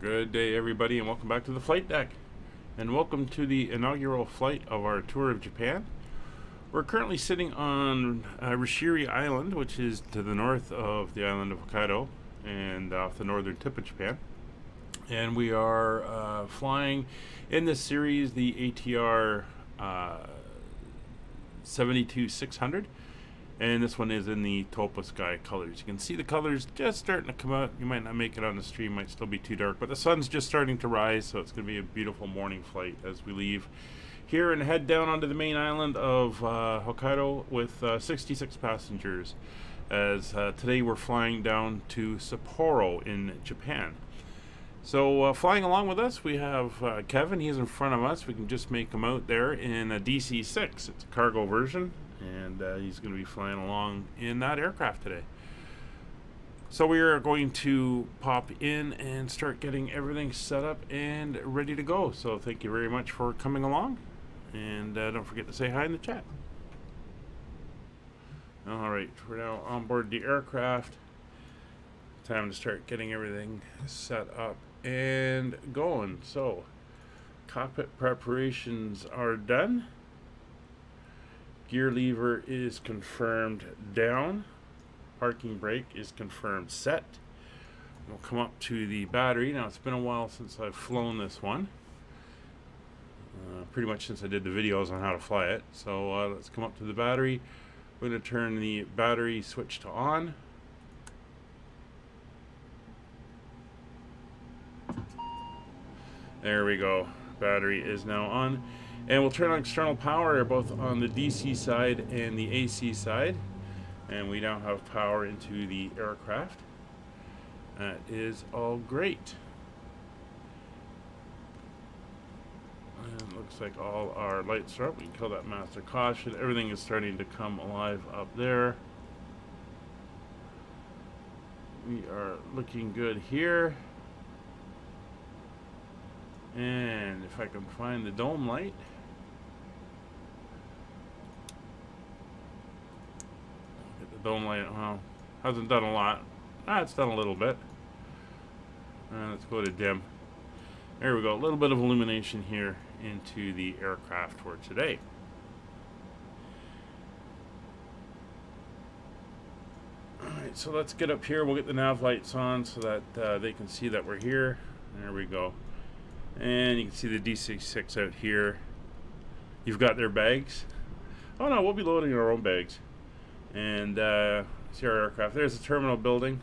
Good day, everybody, and welcome back to the flight deck. And welcome to the inaugural flight of our tour of Japan. We're currently sitting on Rishiri Island, which is to the north of the island of Hokkaido and off the northern tip of Japan. And we are flying in this series the ATR 72-600. And this one is in the Taupo Sky colors. You can see the colors just starting to come out. You might not make it on the stream, might still be too dark, but the sun's just starting to rise, so it's going to be a beautiful morning flight as we leave here and head down onto the main island of Hokkaido with 66 passengers. As today we're flying down to Sapporo in Japan. So flying along with us, we have Kevin. He's in front of us. We can just make him out there in a DC-6. It's a cargo version. And he's going to be flying along in that aircraft today. So we are going to pop in and start getting everything set up and ready to go. So thank you very much for coming along. And don't forget to say hi in the chat. Alright, we're now on board the aircraft. Time to start getting everything set up and going. So, cockpit preparations are done. Gear lever is confirmed down. Parking brake is confirmed set. We'll come up to the battery. Now, it's been a while since I've flown this one. Pretty much since I did the videos on how to fly it. So let's come up to the battery. We're going to turn the battery switch to on. There we go. Battery is now on. And we'll turn on external power both on the DC side and the AC side. And we now have power into the aircraft. That is all great. And it looks like all our lights are up. We can kill that master caution. Everything is starting to come alive up there. We are looking good here. And if I can find the dome light. Dome light, well, hasn't done a lot. It's done a little bit. Let's go to dim. There we go. A little bit of illumination here into the aircraft for today. Alright, so let's get up here. We'll get the nav lights on so that they can see that we're here. There we go. And you can see the DC-6 out here. You've got their bags. Oh no, we'll be loading our own bags. And see our aircraft. There's the terminal building.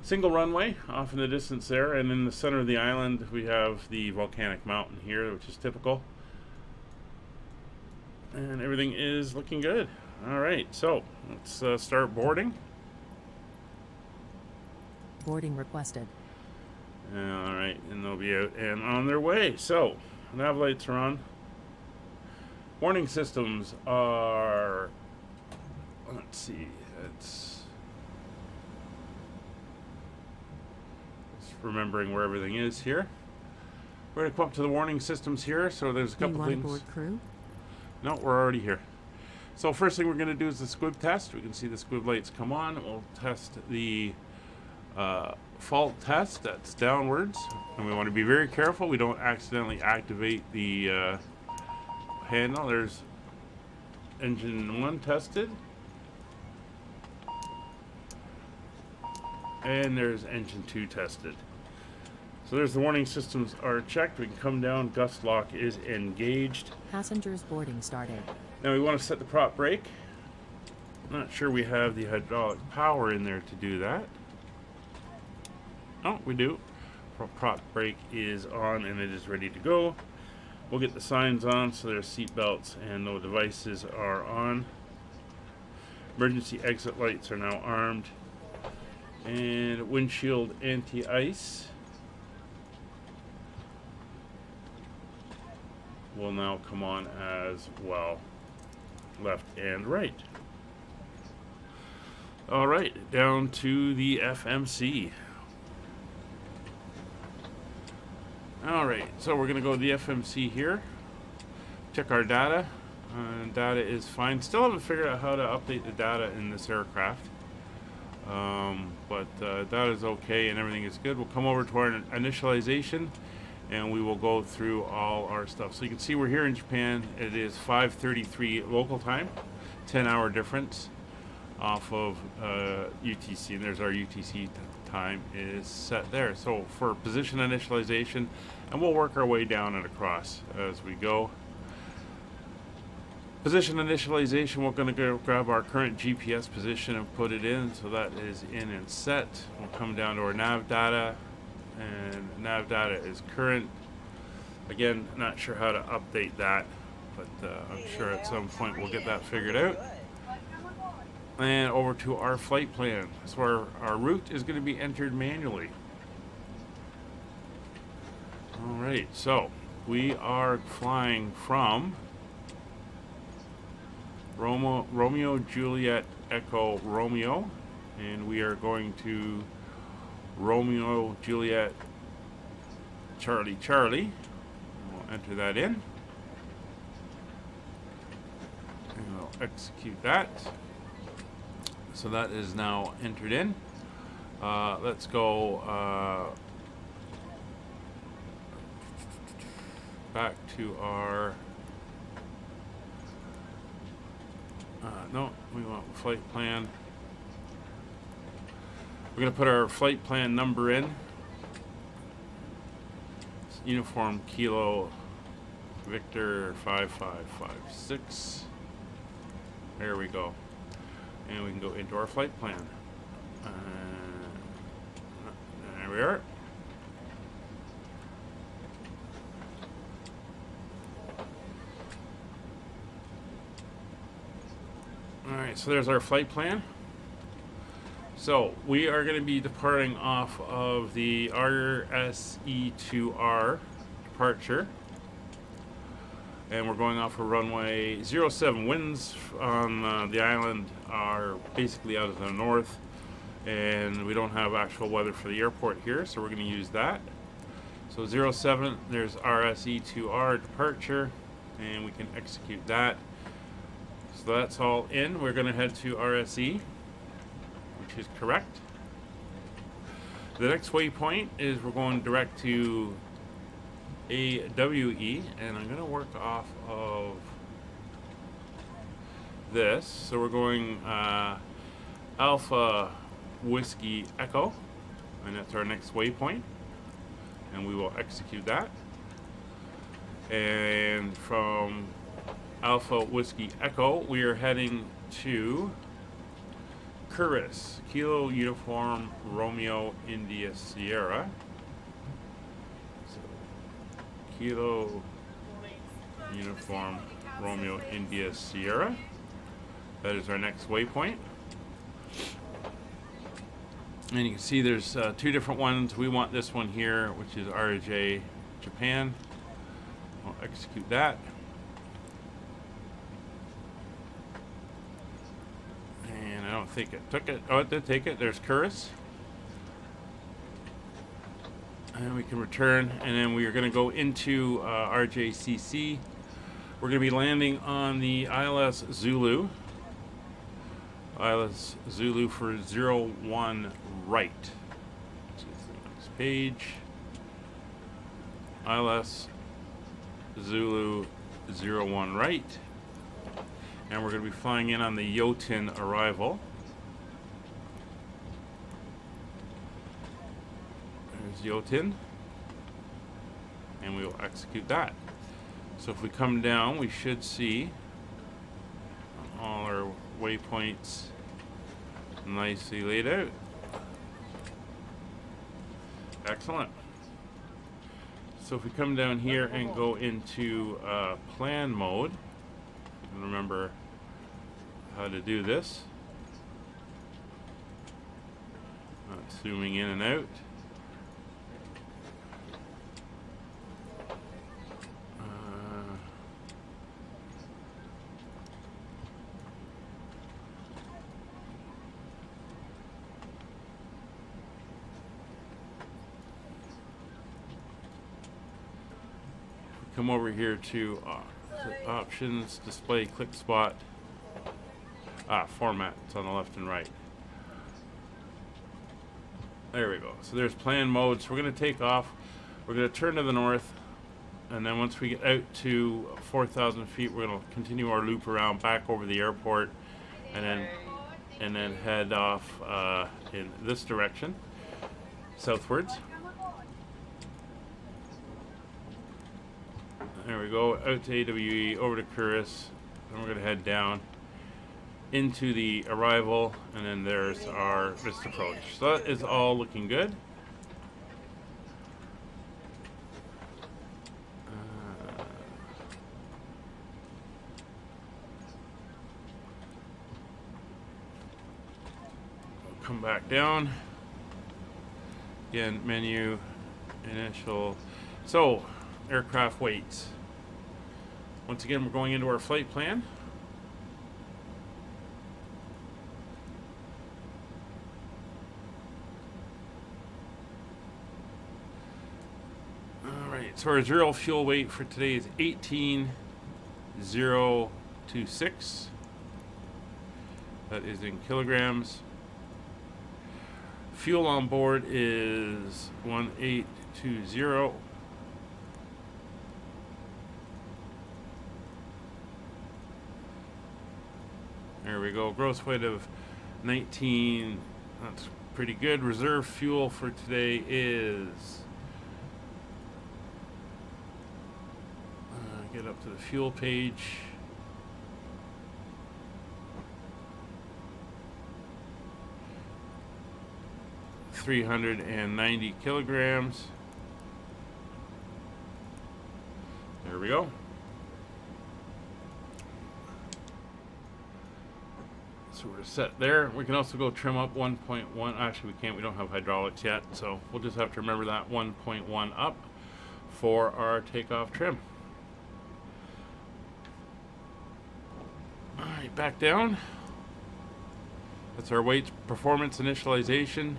Single runway off in the distance there, and in the center of the island we have the volcanic mountain here, which is typical. And everything is looking good. Alright, so let's start boarding. Boarding requested. Alright, and they'll be out and on their way. So, nav lights are on. Warning systems are... Let's see, it's remembering where everything is here. We're going to come up to the warning systems here. So there's a couple things. Board crew? No, we're already here. So first thing we're going to do is the squib test. We can see the squib lights come on. We'll test the fault test. That's downwards. And we want to be very careful we don't accidentally activate the handle. There's engine 1 tested. And there's engine 2 tested. So there's the warning systems are checked. We can come down. Gust lock is engaged. Passengers boarding started. Now we want to set the prop brake. Not sure we have the hydraulic power in there to do that. Oh, we do. Prop brake is on and it is ready to go. We'll get the signs on so there's seat belts and no devices are on. Emergency exit lights are now armed. And windshield anti-ice will now come on as well, left and right. All right, down to the FMC. All right, so we're gonna go to the FMC here, check our data. Data is fine. Still haven't figured out how to update the data in this aircraft. but that is okay and everything is good. We'll come over to our initialization and we will go through all our stuff. So you can see we're here in Japan. It is 5:33 local time, 10-hour difference off of UTC, and there's our UTC time is set there. So for position initialization, and we'll work our way down and across as we go. Position initialization, we're going to go grab our current GPS position and put it in, so that is in and set. We'll come down to our nav data, and nav data is current. Again, not sure how to update that, but I'm sure at some point we'll get that figured out. And over to our flight plan. So our route is going to be entered manually. Alright, so we are flying from Romeo Juliet Echo Romeo, and we are going to Romeo Juliet Charlie Charlie. We'll enter that in, and we'll execute that. So that is now entered in. Let's go back to our no, we want flight plan. We're going to put our flight plan number in. It's Uniform Kilo Victor 5556. There we go. And we can go into our flight plan. There we are. Alright, so there's our flight plan. So we are going to be departing off of the RSE2R departure. And we're going off a runway 07. Winds on the island are basically out of the north, and we don't have actual weather for the airport here, so we're going to use that. So 07, there's RSE2R departure, and we can execute that. So that's all in. We're going to head to RSE, which is correct. The next waypoint is we're going direct to AWE, and I'm going to work off of this. So we're going Alpha Whiskey Echo, and that's our next waypoint, and we will execute that. And from Alpha Whiskey Echo, we are heading to Curis, Kilo Uniform Romeo India Sierra. Kilo Uniform Romeo India Sierra. That is our next waypoint. And you can see there's two different ones. We want this one here, which is RJ Japan. I'll execute that. And I don't think it took it. Oh, it did take it. There's Curis. And we can return, and then we are going to go into RJCC. We're going to be landing on the ILS Zulu. ILS Zulu for 01 right. Which is the next page. ILS Zulu 01 right. And we're going to be flying in on the Yotin arrival. Yotin, and we will execute that. So if we come down, we should see all our waypoints nicely laid out. Excellent. So if we come down here and go into plan mode, and remember how to do this, zooming in and out. Come over here to options, display, click spot, format. It's on the left and right. There we go. So there's plan mode. So we're going to take off. We're going to turn to the north. And then once we get out to 4,000 feet, we're going to continue our loop around back over the airport. And then head off in this direction, southwards. There we go, out to AWE, over to Kuris, and we're going to head down into the arrival, and then there's our missed approach. So that is all looking good. Come back down. Again, menu, initial. So, aircraft weights. Once again, we're going into our flight plan. Alright, so our zero fuel weight for today is 18,026. That is in kilograms. Fuel on board is 1820. There we go. Gross weight of 19. That's pretty good. Reserve fuel for today is... get up to the fuel page. $390 kilograms. There we go. So we're set there. We can also go trim up 1.1. Actually, we can't. We don't have hydraulics yet, so we'll just have to remember that 1.1 up for our takeoff trim. All right, back down. That's our weights, performance, initialization.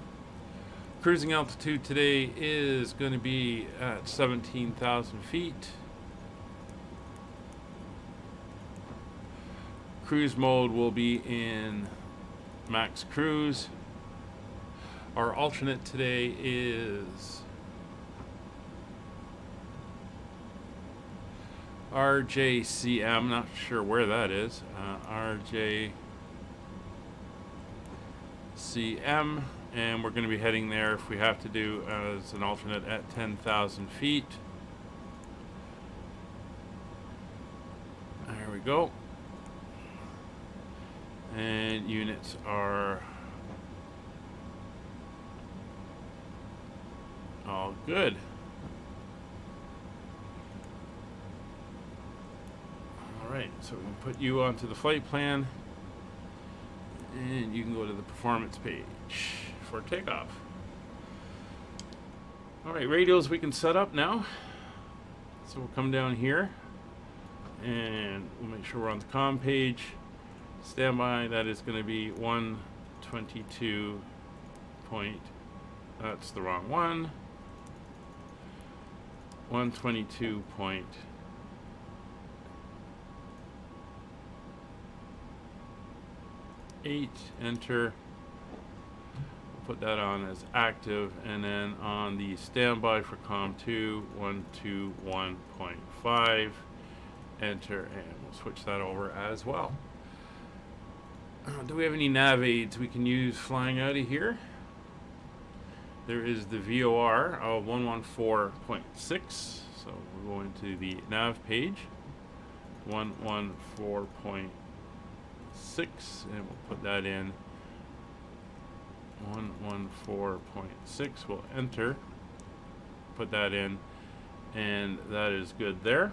Cruising altitude today is going to be at 17,000 feet. Cruise mode will be in max cruise. Our alternate today is RJCM, not sure where that is. RJCM, and we're going to be heading there if we have to do as an alternate at 10,000 feet. There we go. And units are all good. Alright, so we can put you onto the flight plan, and you can go to the performance page for takeoff. Alright, radios we can set up now. So we'll come down here, and we'll make sure we're on the comm page. Standby, that is going to be 122 point, that's the wrong one, 122.8, enter, put that on as active, and then on the standby for COM 2, 121.5, enter, and we'll switch that over as well. Do we have any nav aids we can use flying out of here? There is the VOR of 114.6. So we'll go into the nav page, 114.6, and we'll put that in. 114.6. We'll enter, put that in, and that is good there.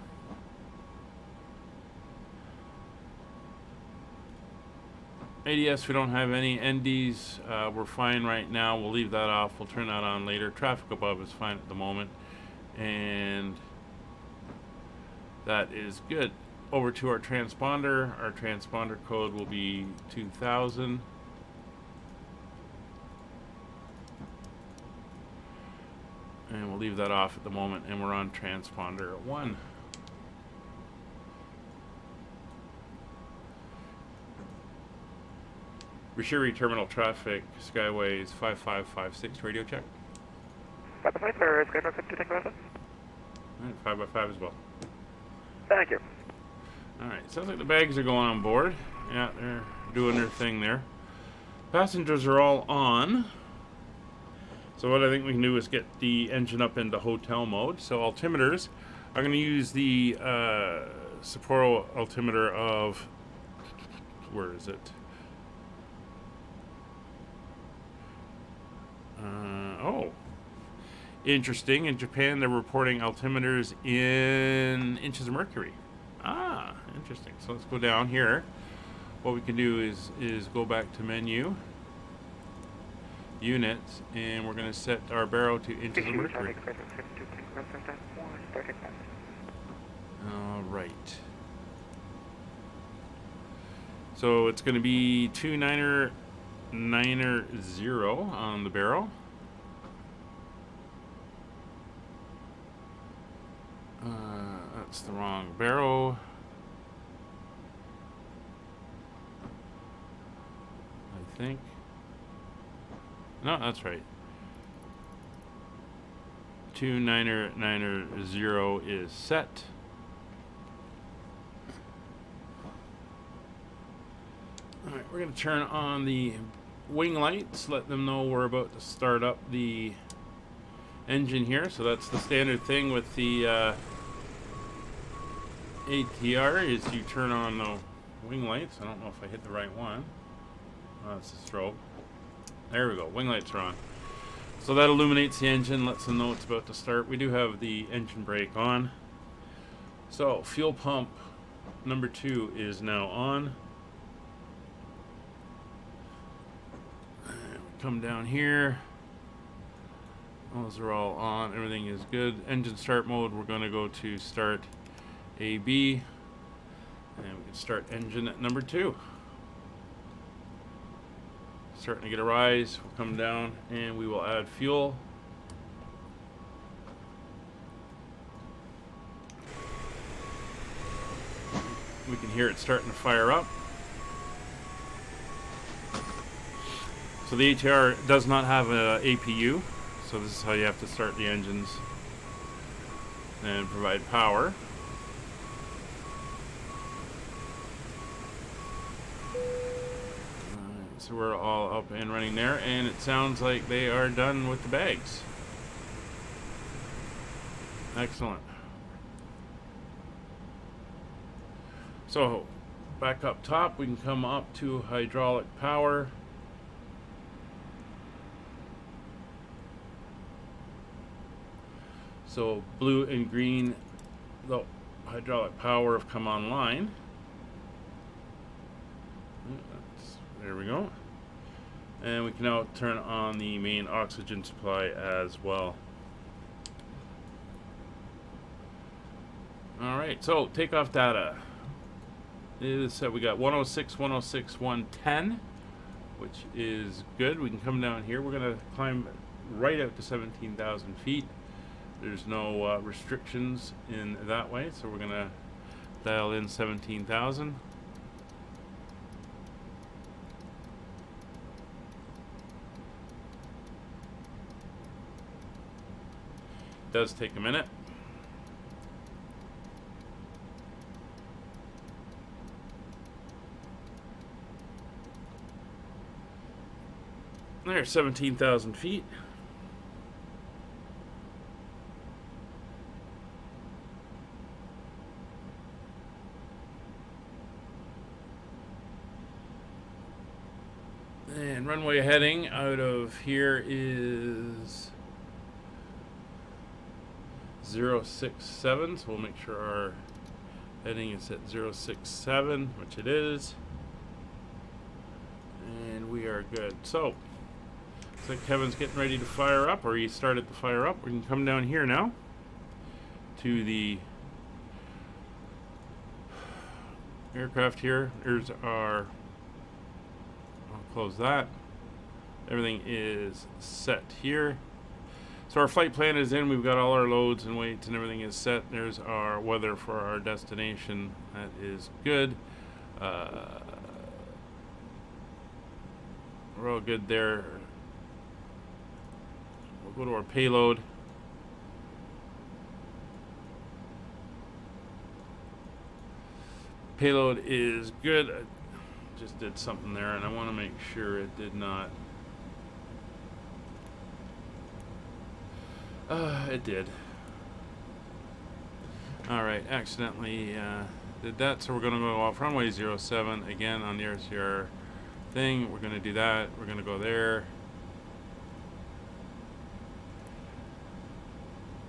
ADS, we don't have any. NDs, we're fine right now. We'll leave that off. We'll turn that on later. Traffic above is fine at the moment. And that is good. Over to our transponder. Our transponder code will be 2000. And we'll leave that off at the moment. And we're on transponder 1. Rishiri terminal traffic, Skyways 5556, radio check. 5x5 for Skytrack 52, take a Alright, 5x5 as well. Thank you. Alright, sounds like the bags are going on board. Yeah, they're doing their thing there. Passengers are all on. So what I think we can do is get the engine up into hotel mode. So altimeters, I'm going to use the Sapporo altimeter of, where is it? Oh, interesting. In Japan, they're reporting altimeters in inches of mercury. Ah, interesting. So let's go down here. What we can do is go back to menu, units, and we're going to set our barrel to inches of mercury. All right. So it's going to be 2990 on the barrel. That's the wrong barrel. I think. No, that's right. 2990 is set. Alright, we're going to turn on the wing lights, let them know we're about to start up the engine here. So that's the standard thing with the ATR is you turn on the wing lights. I don't know if I hit the right one. Oh, that's the strobe. There we go. Wing lights are on. So that illuminates the engine, lets them know it's about to start. We do have the engine brake on. So fuel pump number 2 is now on. Come down here. Those are all on. Everything is good. Engine start mode. We're going to go to start AB. And we can start engine at number 2. Starting to get a rise. We'll come down and we will add fuel. We can hear it starting to fire up. So the ATR does not have a APU, so this is how you have to start the engines and provide power. So we're all up and running there, and it sounds like they are done with the bags. Excellent. So back up top, we can come up to hydraulic power. So blue and green, the hydraulic power have come online. There we go. And we can now turn on the main oxygen supply as well. Alright, so takeoff data is we got 106, 106, 110, which is good. We can come down here. We're going to climb right out to 17,000 feet. There's no restrictions in that way, so we're going to dial in 17,000. Does take a minute. There's 17,000 feet. And runway heading out of here is 067, so we'll make sure our heading is at 067, which it is. And we are good. So, looks like Kevin's getting ready to fire up, or he started to fire up. We can come down here now to the aircraft here. There's our, I'll close that. Everything is set here. So our flight plan is in. We've got all our loads and weights and everything is set. There's our weather for our destination. That is good. we're all good there. We'll go to our payload. Payload is good. I just did something there, and I want to make sure it did not. It did. Alright, accidentally did that, so we're going to go off runway 07 again on the RJER thing. We're going to do that. We're going to go there.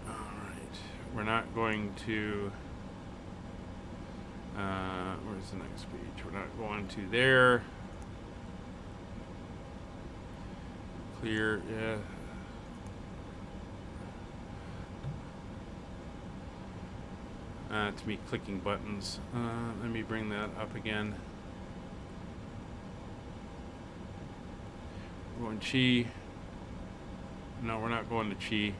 Alright, we're not going to... where's the next page? We're not going to there. Clear, yeah. It's me clicking buttons. Let me bring that up again. We're going Chi. No, we're not going to Chi.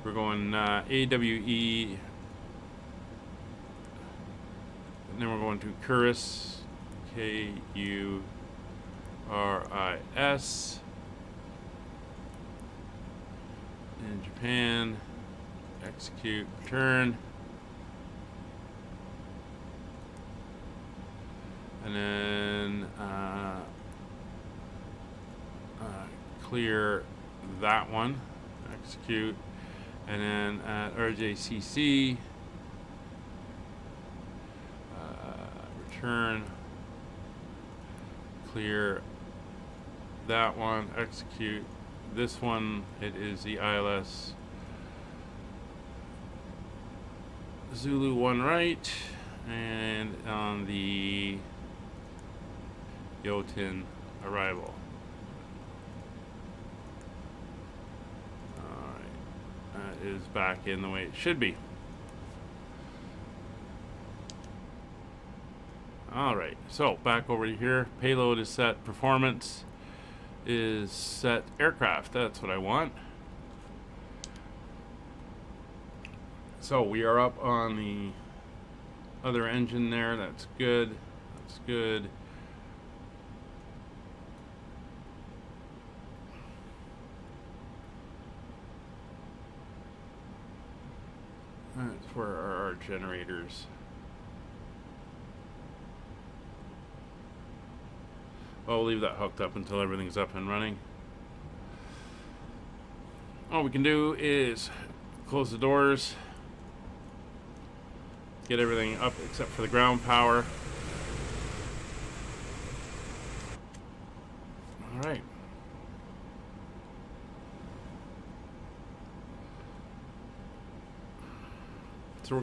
We're going AWE. And then we're going to Kuris. KURIS. In Japan. Execute. Return. And then clear that one. Execute. And then at RJCC, return, clear that one, execute this one. It is the ILS Zulu 1 right, and on the Yotin arrival. Is back in the way it should be. Alright, so back over here. Payload is set. Performance is set. Aircraft, that's what I want. So we are up on the other engine there. That's good. That's good. That's for our generators. Well, we'll leave that hooked up until everything's up and running. All we can do is close the doors, get everything up except for the ground power. All right. So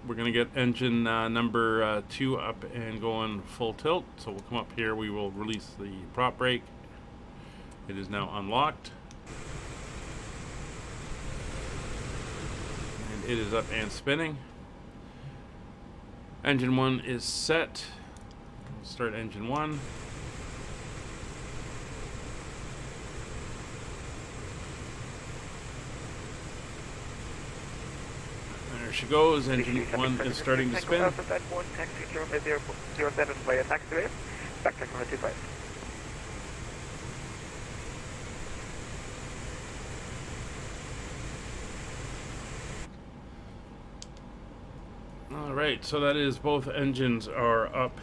we're gonna get engine number 2 up and going full tilt. So we'll come up here. We will release the prop brake. It is now unlocked, and it is up and spinning. Engine 1 is set. We'll start engine 1. There she goes. Engine 1 is starting to spin. Alright, so that is both engines are up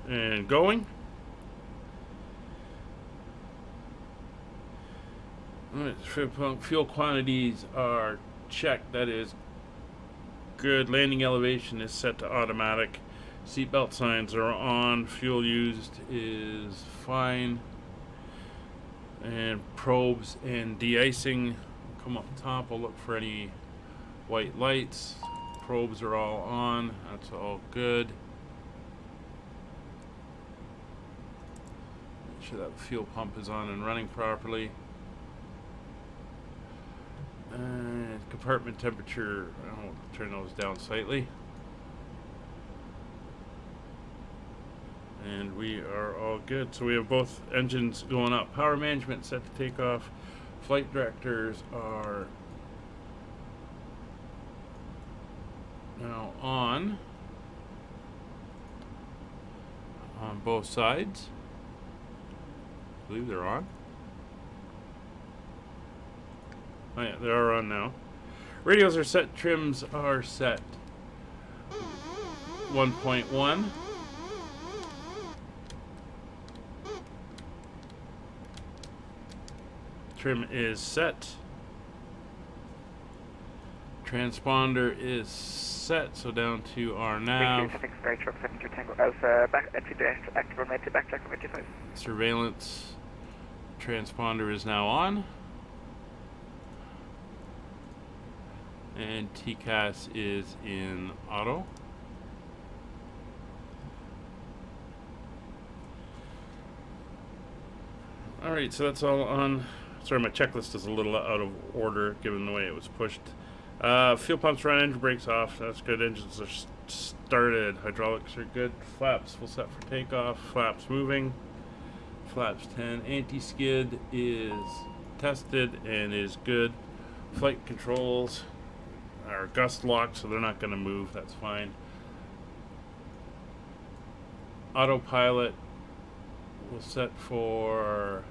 and going. Alright, fuel quantities are checked. That is good. Landing elevation is set to automatic. Seatbelt signs are on. Fuel used is fine. And probes and de-icing. Come up top. We'll look for any white lights. Probes are all on. That's all good. Make sure that fuel pump is on and running properly. And compartment temperature, I'll turn those down slightly. And we are all good. So we have both engines going up. Power management set to take off. Flight directors are on both sides. I believe they're on. Oh yeah, they are on now. Radios are set, trims are set. 1.1. Trim is set. Transponder is set, so down to our nav. Surveillance transponder is now on. And TCAS is in auto. Alright, so that's all on. Sorry, my checklist is a little out of order given the way it was pushed. Fuel pumps run, engine brakes off. That's good. Engines are started. Hydraulics are good. Flaps full set for takeoff. Flaps moving. Flaps 10. Anti-skid is tested and is good. Flight controls are gust locked, so they're not going to move. That's fine. Autopilot will set for...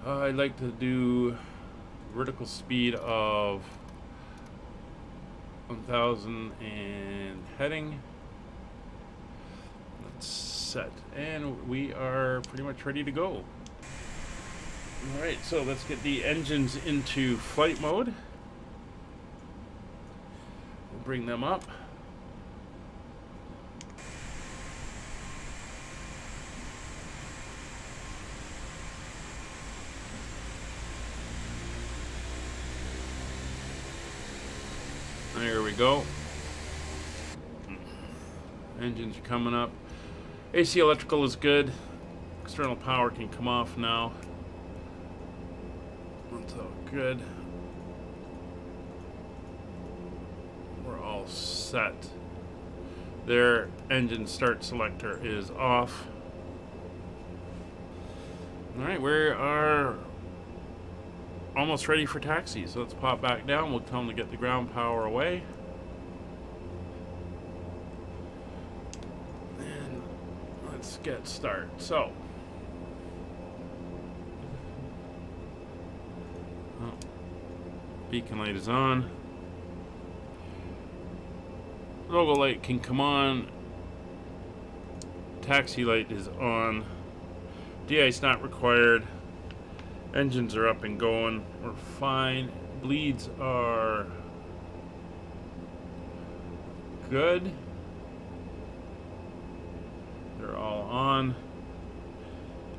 I'd like to do vertical speed of 1,000 and heading. That's set, and we are pretty much ready to go. Alright, so let's get the engines into flight mode. We'll bring them up. There we go. Engines are coming up. AC electrical is good. External power can come off now. That's all good. We're all set. Their engine start selector is off. Alright, we are almost ready for taxi, so let's pop back down. We'll tell them to get the ground power away. And let's get started. So, beacon light is on. Logo light can come on. Taxi light is on. De-ice not required. Engines are up and going. We're fine. Bleeds are good. They're all on.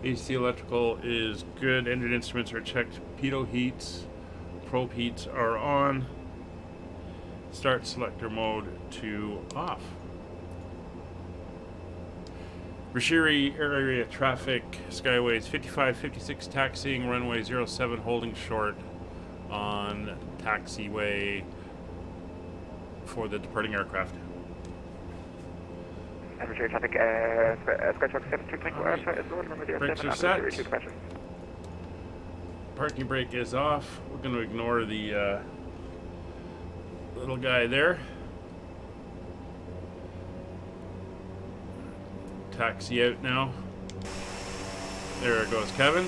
AC electrical is good. Engine instruments are checked. Pitot heats, probe heats are on. Start selector mode to off. Rishiri area traffic, skyways 55, 56 taxiing, runway 07 holding short on taxiway for the departing aircraft. Rishiri traffic, Brakes are set. Parking brake is off. We're going to ignore the little guy there. Taxi out now. There goes Kevin.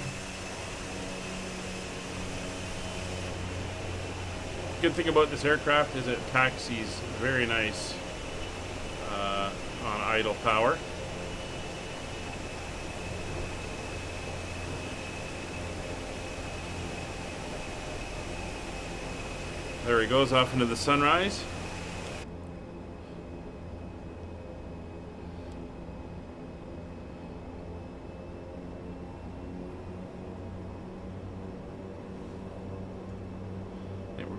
Good thing about this aircraft is it taxis very nice on idle power. There he goes off into the sunrise.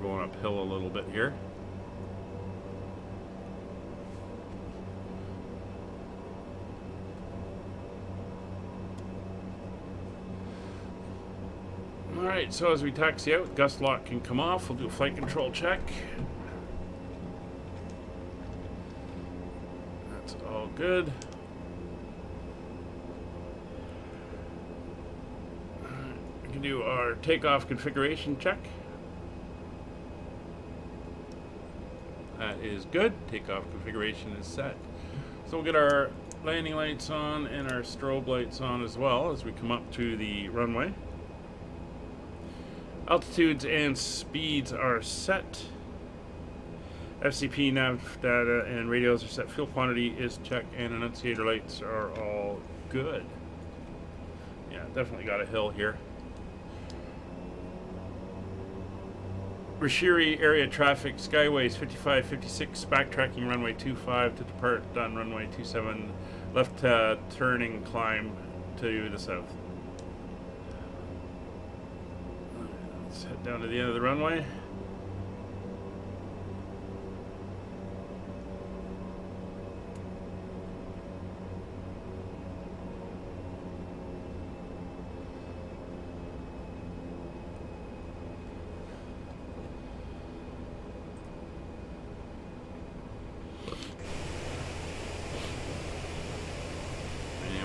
Going uphill a little bit here. Alright, so as we taxi out, gust lock can come off. We'll do a flight control check. That's all good. We can do our takeoff configuration check. That is good. Takeoff configuration is set. So we'll get our landing lights on and our strobe lights on as well as we come up to the runway. Altitudes and speeds are set. FCP, nav data, and radios are set. Fuel quantity is checked, and annunciator lights are all good. Yeah, definitely got a hill here. Rishiri area traffic, Skyways 5556, backtracking runway 25 to depart on runway 27, left turning climb to the south. Let's head down to the end of the runway.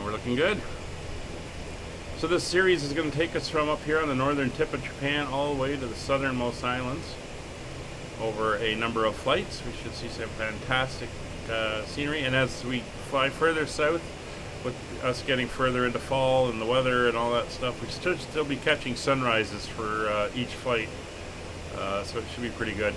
Looking good. So this series is going to take us from up here on the northern tip of Japan all the way to the southernmost islands over a number of flights. We should see some fantastic scenery, and as we fly further south, with us getting further into fall and the weather and all that stuff, we should still be catching sunrises for each flight, so it should be pretty good.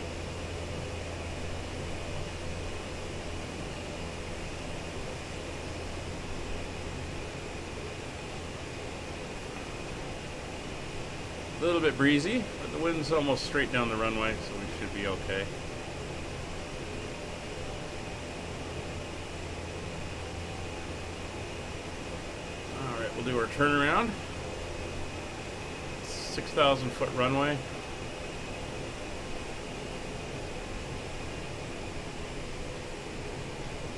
A little bit breezy, but the wind's almost straight down the runway, so we should be okay. Alright, we'll do our turnaround. 6,000 foot runway.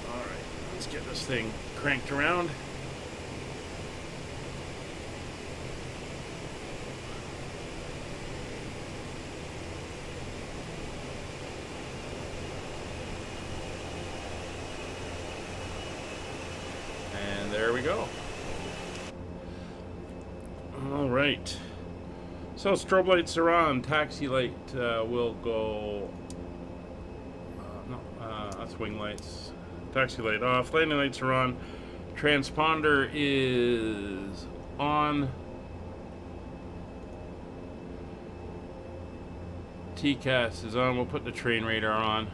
Alright, let's get this thing cranked around. There we go. All right. So strobe lights are on. Taxi light will go. That's wing lights. Taxi light off. Landing lights are on. Transponder is on. TCAS is on. We'll put the train radar on.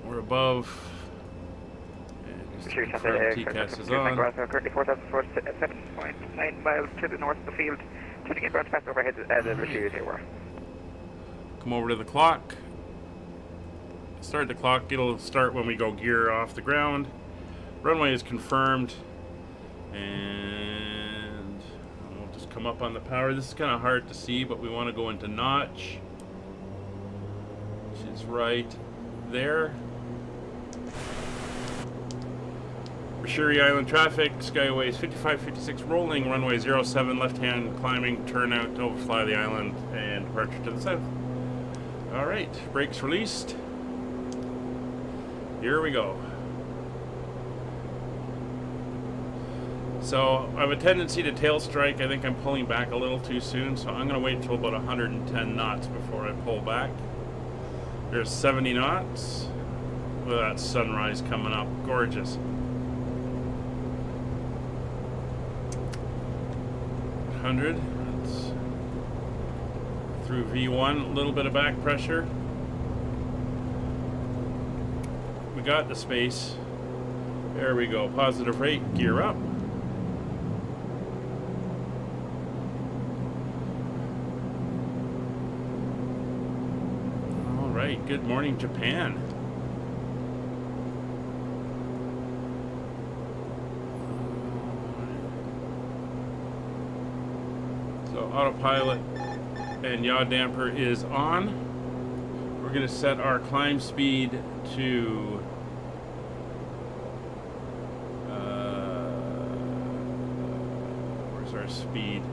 We're above. TCAS is on. Currently 4,407.9 miles to the north of the field. Turning inbound fast overhead as a Rishiri here. Come over to the clock. Start the clock. It'll start when we go gear off the ground. Runway is confirmed. And we'll just come up on the power. This is kind of hard to see, but we want to go into notch, which is right there. Rishiri Island traffic, Skyways 5556, rolling, runway 07, left-hand climbing, turn out to overfly the island, and departure to the south. Alright, brakes released. Here we go. So, I have a tendency to tail strike. I think I'm pulling back a little too soon, so I'm going to wait until about 110 knots before I pull back. There's 70 knots. Look at that sunrise coming up. Gorgeous. 100. That's through V1. A little bit of back pressure. We got the space. There we go. Positive rate. Gear up. All right. Good morning, Japan. Autopilot and yaw damper is on. We're going to set our climb speed to where's our speed?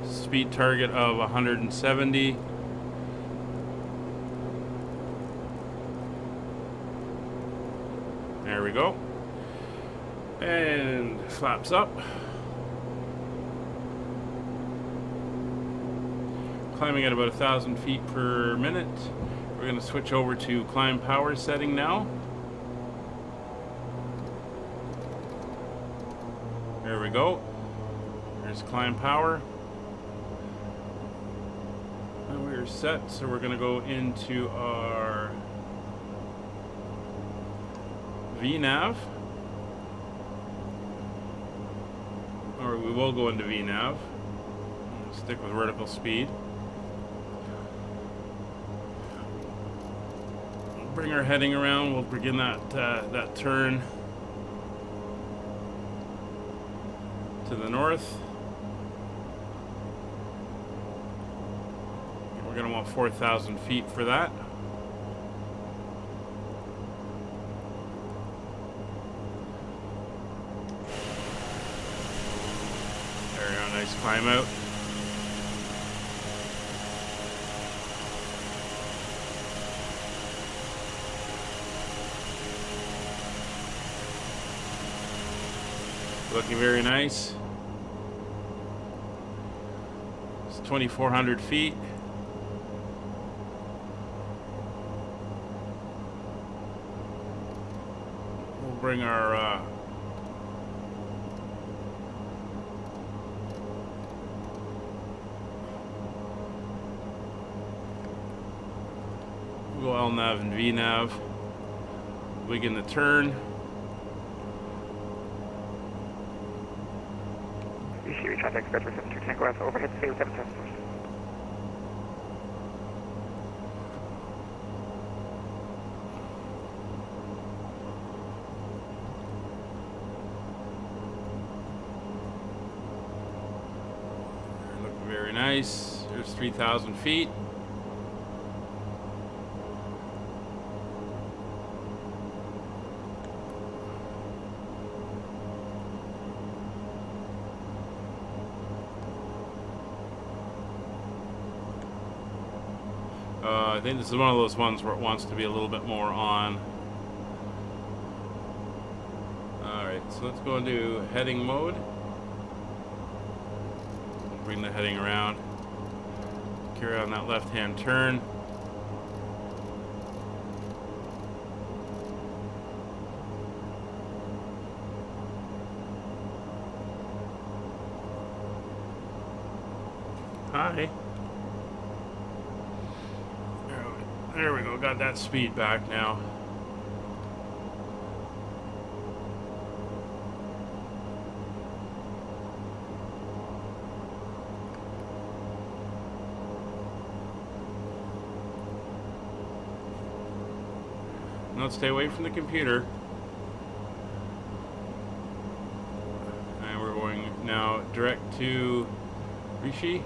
Speed target of 170. There we go. And flaps up. climbing at about 1,000 feet per minute. We're going to switch over to climb power setting now. There we go. There's climb power. And we're set, so we're going to go into our VNav. Or we will go into VNav. Stick with vertical speed. Bring our heading around. We'll begin that turn to the north. We're going to want 4,000 feet for that. There we go. Nice climb out. Looking very nice. It's 2,400 feet. We'll bring our we'll go LNAV and VNav. Begin the turn. Rishiri traffic expert for 72 Tango Alpha, overhead field 7 customers. Looking very nice. There's 3,000 feet. I think this is one of those ones where it wants to be a little bit more on. Alright, so let's go into heading mode. Bring the heading around. Carry on that left-hand turn. Hi. There we go, got that speed back now. Let's stay away from the computer. And we're going now direct to Rishiri.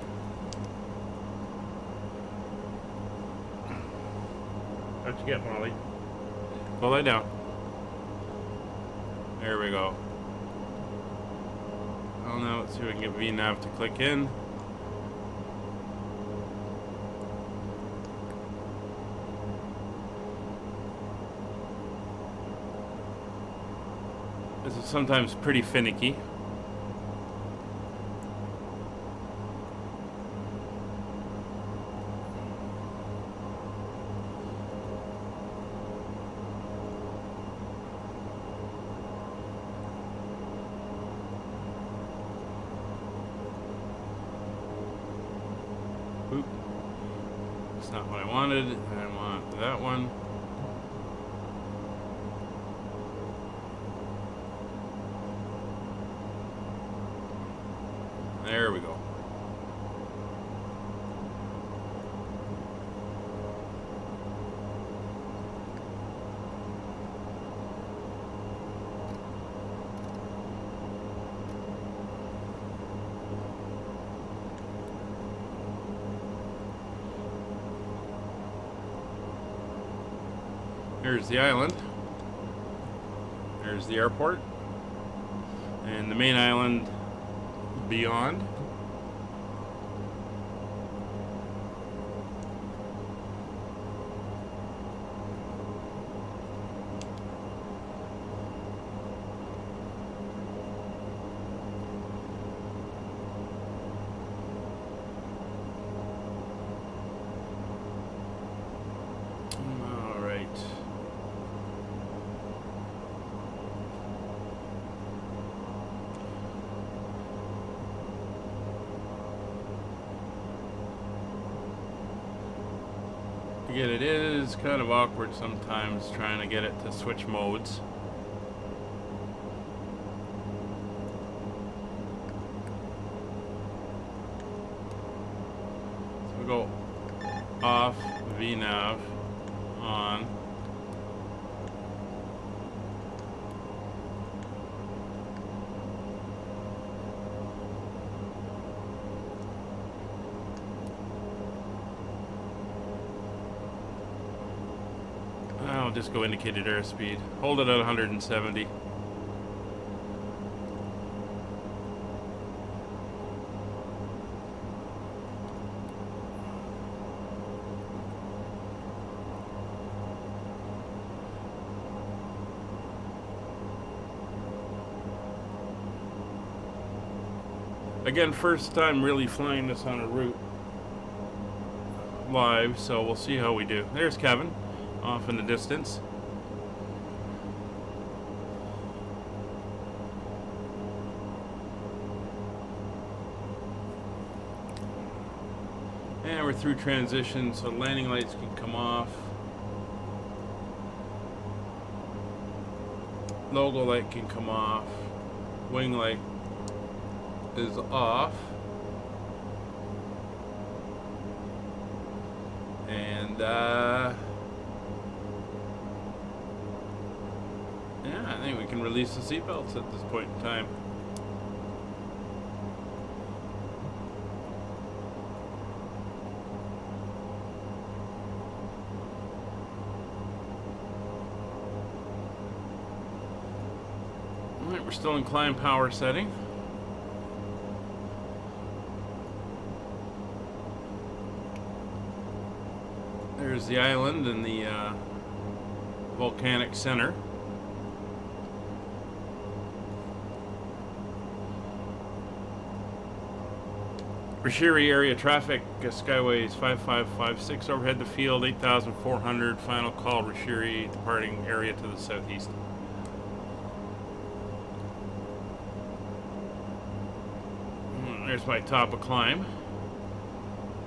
How'd you get, Molly? Go lie down. There we go. Well, now let's see if we can get VNav to click in. This is sometimes pretty finicky. Oop. That's not what I wanted. I want that one. There we go. There's the island. There's the airport. And the main island beyond. Again, it is kind of awkward sometimes trying to get it to switch modes. So we go off, VNav, on. I'll just go indicated airspeed. Hold it at 170. Again, first time really flying this on a route live, so we'll see how we do. There's Kevin off in the distance. And we're through transition, so landing lights can come off. Logo light can come off. Wing light is off. And yeah, I think we can release the seatbelts at this point in time. Alright, we're still in climb power setting. There's the island and the volcanic center. Rishiri area traffic, Skyways 5556, overhead the field 8400, final call Rishiri, departing area to the southeast. There's my top of climb.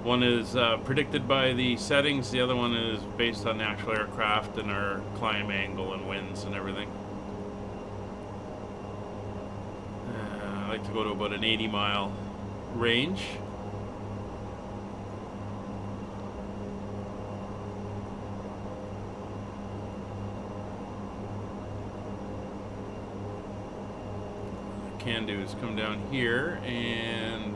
One is predicted by the settings, the other one is based on the actual aircraft and our climb angle and winds and everything. I like to go to about an 80-mile range. What I can do is come down here and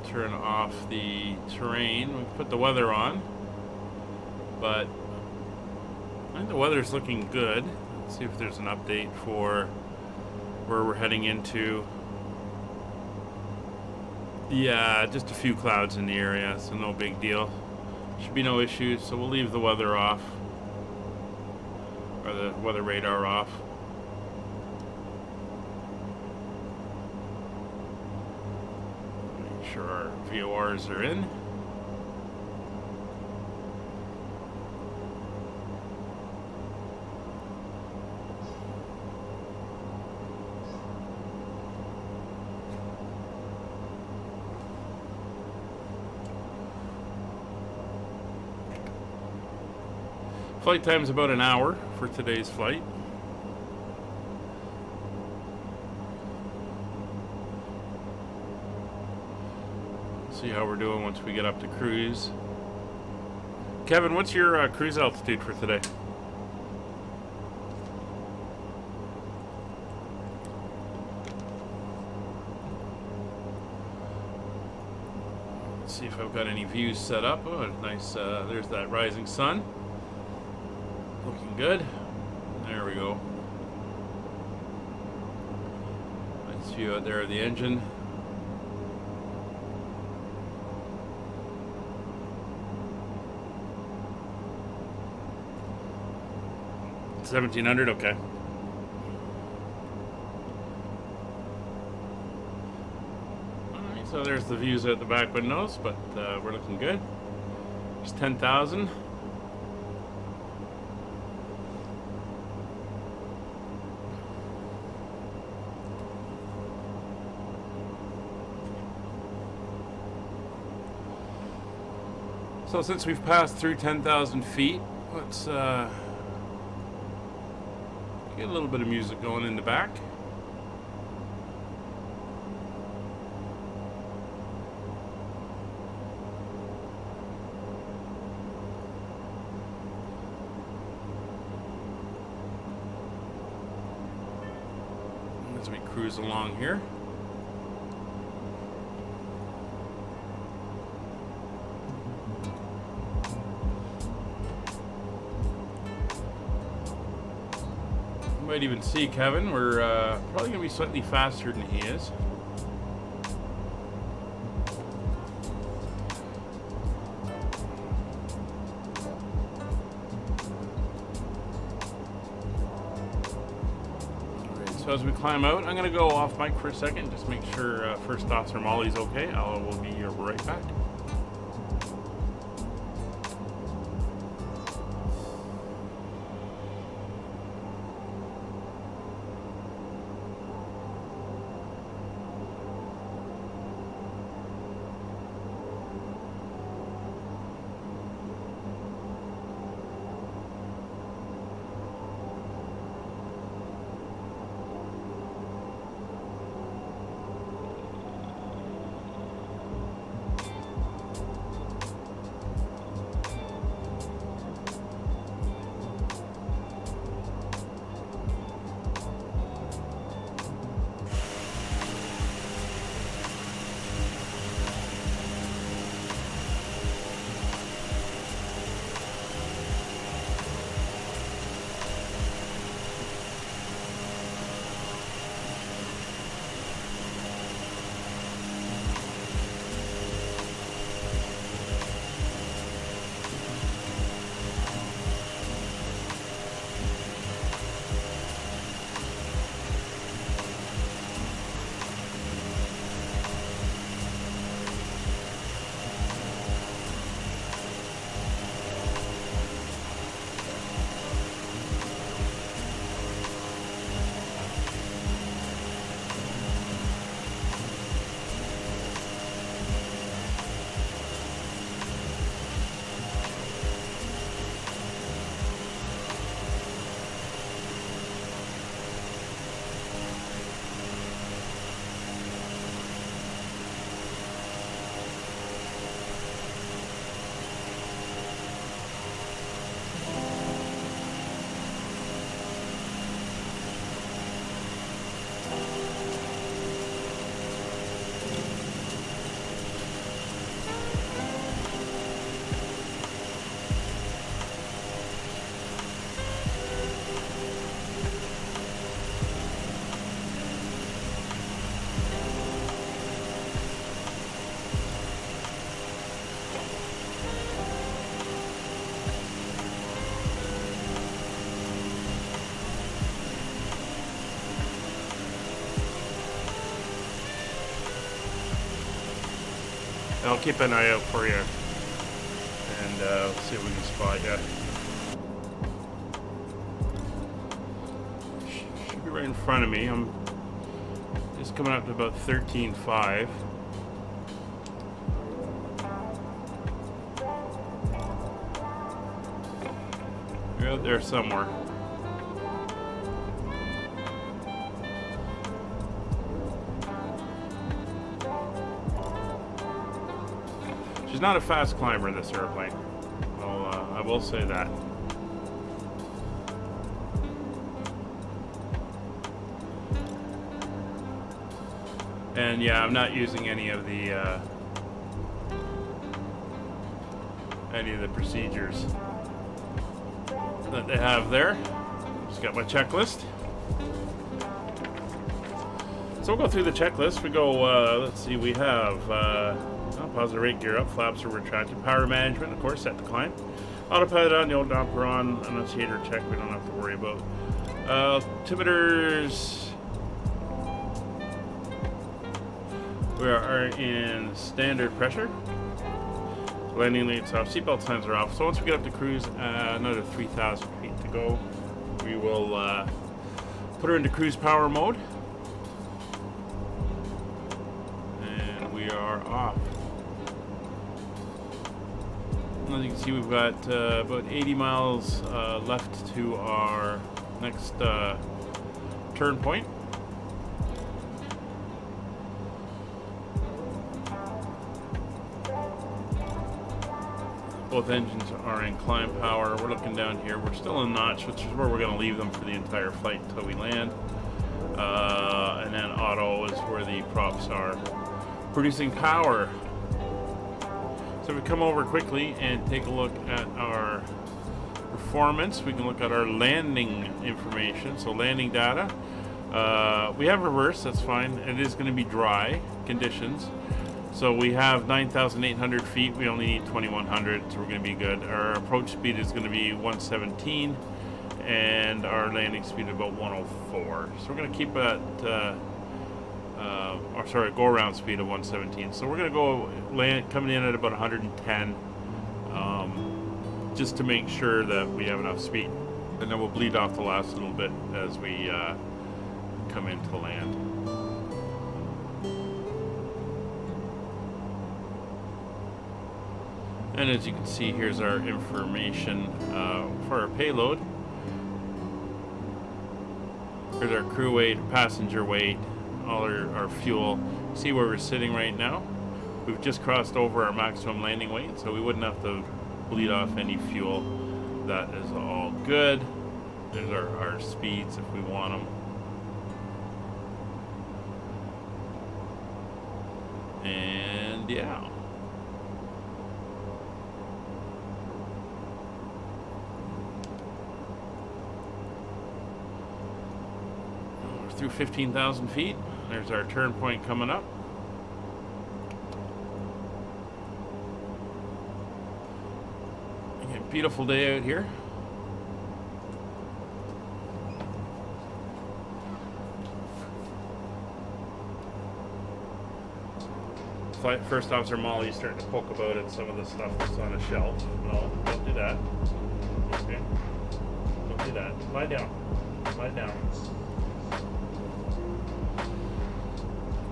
turn off the terrain. We put the weather on, but I think the weather's looking good. Let's see if there's an update for where we're heading into. Yeah, just a few clouds in the area, so no big deal. Should be no issues, so we'll leave the weather off, or the weather radar off. Sure our VORs are in. Flight time's about an hour for today's flight. See how we're doing once we get up to cruise. Kevin, what's your cruise altitude for today? Let's see if I've got any views set up. Oh, nice. There's that rising sun. Looking good. There we go. Nice view out there of the engine. $1,700, okay. Alright, so there's the views out the back windows, but we're looking good. There's 10,000. So since we've passed through 10,000 feet, let's get a little bit of music going in the back. As we cruise along here. You might even see Kevin. We're probably going to be slightly faster than he is. So as we climb out, I'm going to go off mic for a second, just make sure First Officer Molly's okay. We'll be right back. I'll keep an eye out for you, and see if we can spot you. Should be right in front of me. I'm just coming up to about 13.5. You're out there somewhere. She's not a fast climber, this airplane. Well, I will say that. And yeah, I'm not using any of the procedures that they have there. Just got my checklist. So we'll go through the checklist. We go, let's see, we have positive rate, gear up, flaps are retracted, power management, of course, set to climb. Autopilot on, the old damper on, annunciator check, we don't have to worry about. Altimeters, we are in standard pressure. Landing leads off, seatbelt signs are off. So once we get up to cruise, another 3,000 feet to go, we will put her into cruise power mode. And we are off. As you can see, we've got about 80 miles left to our next turn point. Both engines are in climb power. We're looking down here. We're still in notch, which is where we're going to leave them for the entire flight until we land. And then auto is where the props are producing power. So if we come over quickly and take a look at our performance, we can look at our landing information. So landing data. We have reverse, that's fine. It is going to be dry conditions. So we have 9,800 feet. We only need 2,100, so we're going to be good. Our approach speed is going to be 117, and our landing speed is about 104. So we're going to keep that, go around speed of 117. So we're going to go coming in at about 110, just to make sure that we have enough speed. And then we'll bleed off the last little bit as we come into land. And as you can see, here's our information for our payload. Here's our crew weight, passenger weight, all our fuel. See where we're sitting right now? We've just crossed over our maximum landing weight, so we wouldn't have to bleed off any fuel. That is all good. There's our speeds if we want them. And yeah. Through 15,000 feet. There's our turn point coming up. Again, beautiful day out here. First Officer Molly's starting to poke about at some of the stuff that's on a shelf. No, don't do that. Okay. Don't do that. Lie down. Lie down.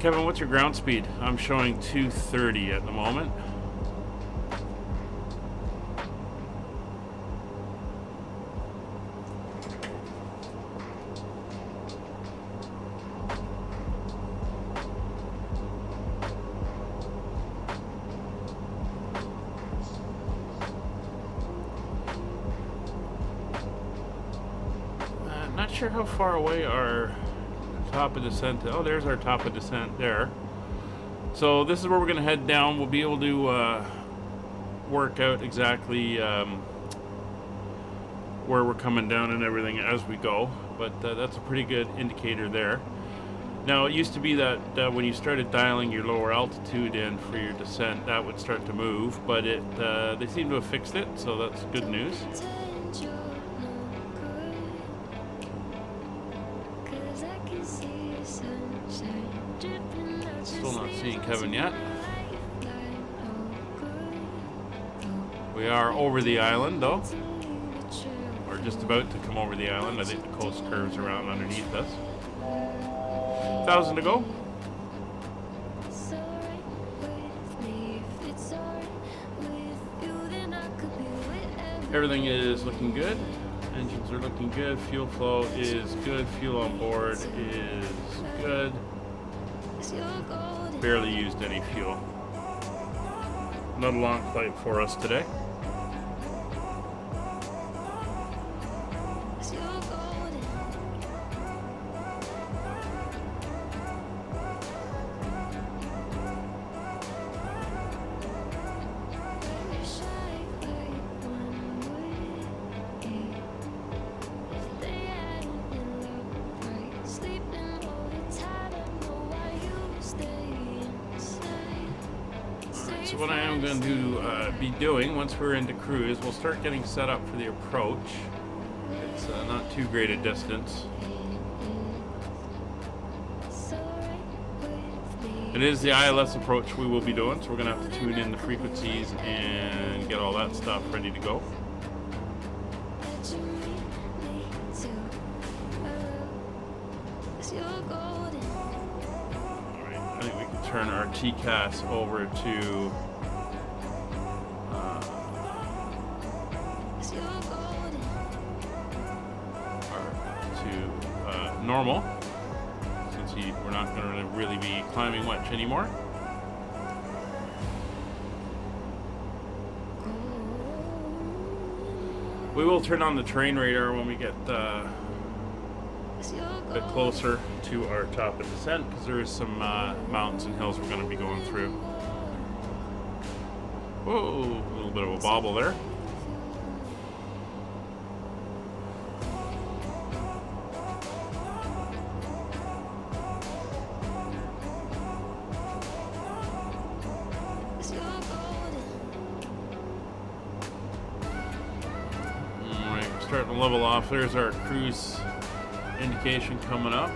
Kevin, what's your ground speed? I'm showing 230 at the moment. Not sure how far away our top of descent. Oh, there's our top of descent there. So this is where we're going to head down. We'll be able to work out exactly where we're coming down and everything as we go. But that's a pretty good indicator there. Now, it used to be that when you started dialing your lower altitude in for your descent, that would start to move. But they seem to have fixed it, so that's good news. Still not seeing Kevin yet. We are over the island though. We're just about to come over the island. I think the coast curves around underneath us. 1,000 to go. Everything is looking good. Engines are looking good. Fuel flow is good. Fuel on board is good. Barely used any fuel. Not a long flight for us today. So what I am going to be doing once we're into cruise, we'll start getting set up for the approach. It's not too great a distance. It is the ILS approach we will be doing, so we're going to have to tune in the frequencies and get all that stuff ready to go. Turn our TCAS over to normal, since we're not going to really be climbing much anymore. We will turn on the terrain radar when we get a bit closer to our top of descent, because there is some mountains and hills we're going to be going through. Whoa, a little bit of a bobble there. Starting to level off. There's our cruise indication coming up.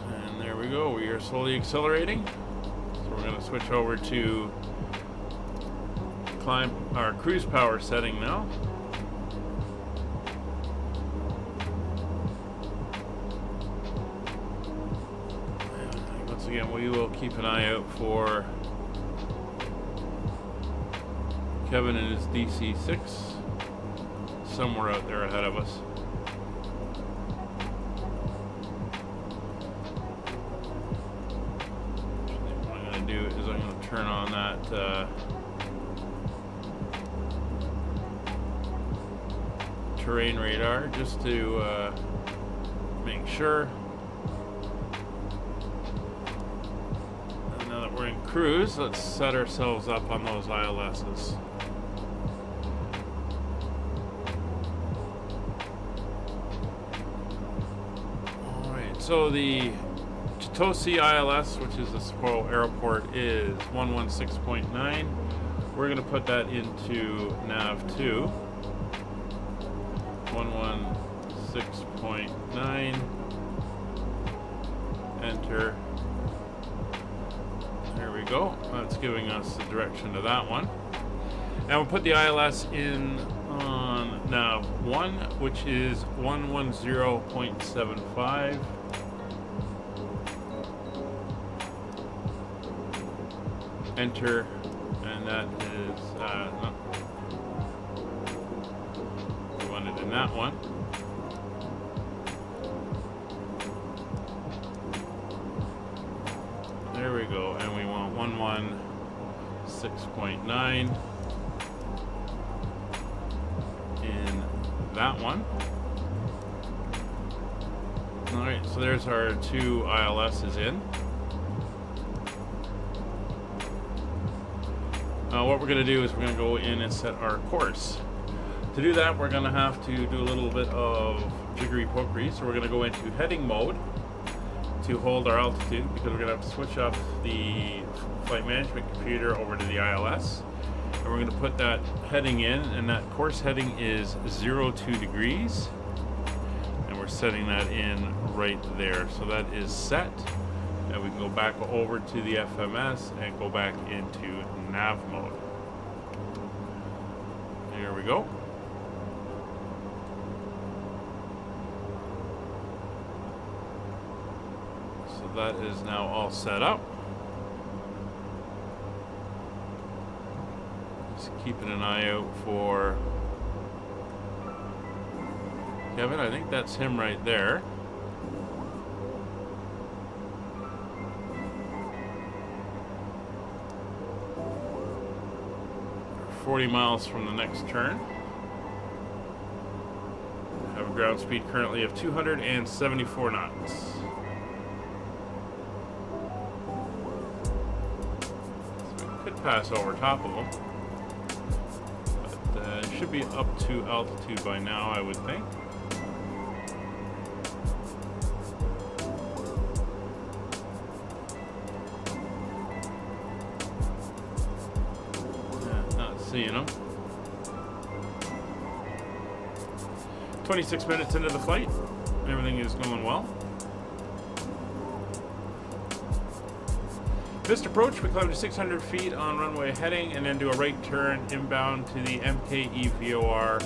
And there we go. We are slowly accelerating. So we're going to switch over to climb our cruise power setting now. Again, we will keep an eye out for Kevin and his DC-6 somewhere out there ahead of us. What I'm going to do is I'm going to turn on that terrain radar just to make sure. We're in cruise. Let's set ourselves up on those ILSs. Alright, so the Chitose ILS, which is the Sapporo airport, is 116.9. We're going to put that into nav2. 116.9. Enter. There we go. That's giving us the direction to that one. And we'll put the ILS in on nav 1, which is 110.75. Enter, and that is we want it in that one. There we go, and we want 116.9 in that one. Alright, so there's our two ILSs in. What we're going to do is we're going to go in and set our course. To do that, we're going to have to do a little bit of jiggery pokery, so we're going to go into heading mode to hold our altitude, because we're going to have to switch off the flight management computer over to the ILS, and we're going to put that heading in, and that course heading is 02 degrees, and we're setting that in right there. So that is set, and we can go back over to the FMS and go back into nav mode. There we go. That is now all set up. Just keeping an eye out for Kevin. I think that's him right there. We're 40 miles from the next turn. I have a ground speed currently of 274 knots. Pass over top of them, but it should be up to altitude by now, I would think. Yeah, not seeing them. 26 minutes into the flight, everything is going well. Missed approach, we climb to 600 feet on runway heading and then do a right turn inbound to the MKE VOR.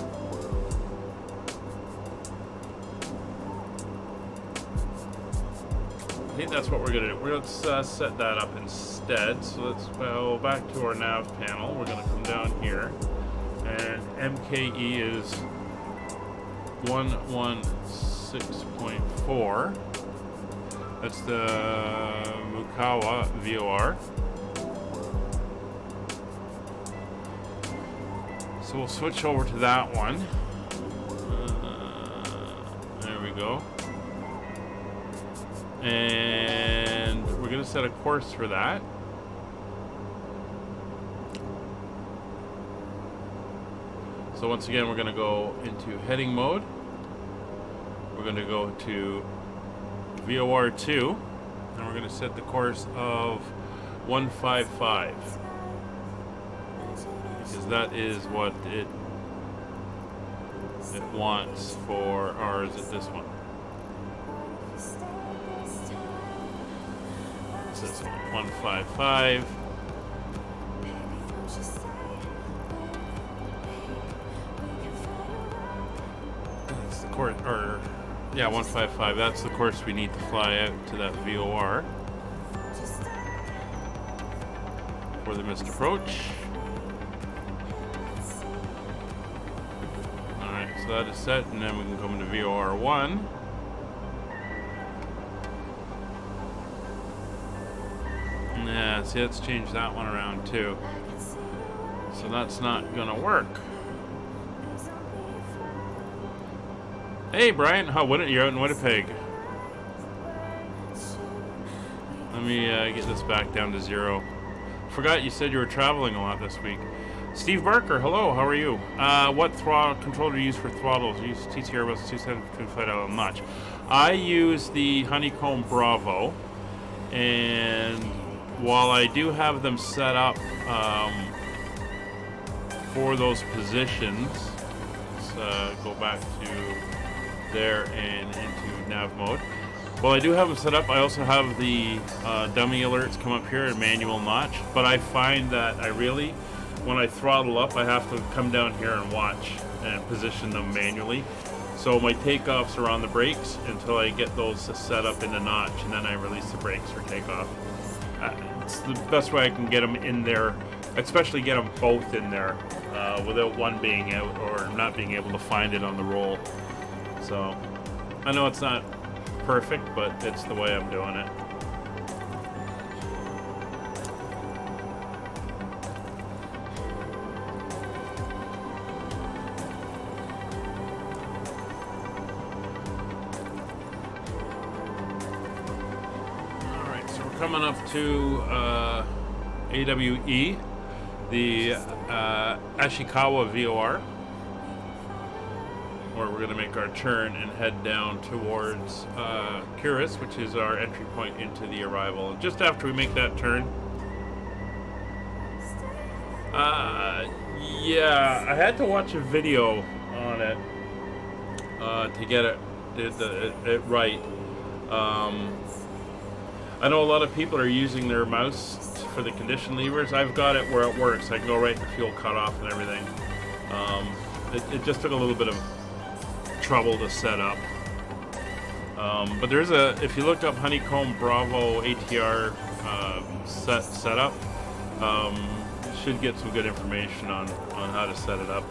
think that's what we're gonna do. Let's set that up instead. So let's go back to our nav panel. We're gonna come down here, and MKE is 116.4. That's the Mukawa VOR. So we'll switch over to that one. There we go. And we're going to set a course for that. So once again, we're going to go into heading mode. We're going to go to VOR2, and we're going to set the course of 155. Because that is what it wants for, or is it this one? It's this one, 155. That's the course, or yeah, 155. That's the course we need to fly out to that VOR for the missed approach. So that is set, and then we can come into VOR1. Yeah, see, let's change that one around too. So that's not gonna work. Hey, Brian, you're out in Winnipeg. Let me get this back down to 0. Forgot you said you were traveling a lot this week. Steve Barker, hello, how are you? What throttle controller do you use for throttles? You use TTR was 272 flight out much. I use the Honeycomb Bravo, and while I do have them set up for those positions, let's go back to there and into nav mode. While I do have them set up, I also have the dummy alerts come up here in manual notch, but I find that when I throttle up, I have to come down here and watch and position them manually. So my takeoffs are on the brakes until I get those set up in the notch, and then I release the brakes for takeoff. It's the best way I can get them in there, especially get them both in there without one being out or not being able to find it on the roll. So I know it's not perfect, but it's the way I'm doing it. Coming up to AWE, the Ashikawa VOR, where we're going to make our turn and head down towards Kuris, which is our entry point into the arrival. Just after we make that turn, yeah, I had to watch a video on it to get it right. I know a lot of people are using their mouse for the condition levers. I've got it where it works. I can go right to fuel cutoff and everything. It just took a little bit of trouble to set up. But there's if you look up Honeycomb Bravo ATR setup, you should get some good information on how to set it up.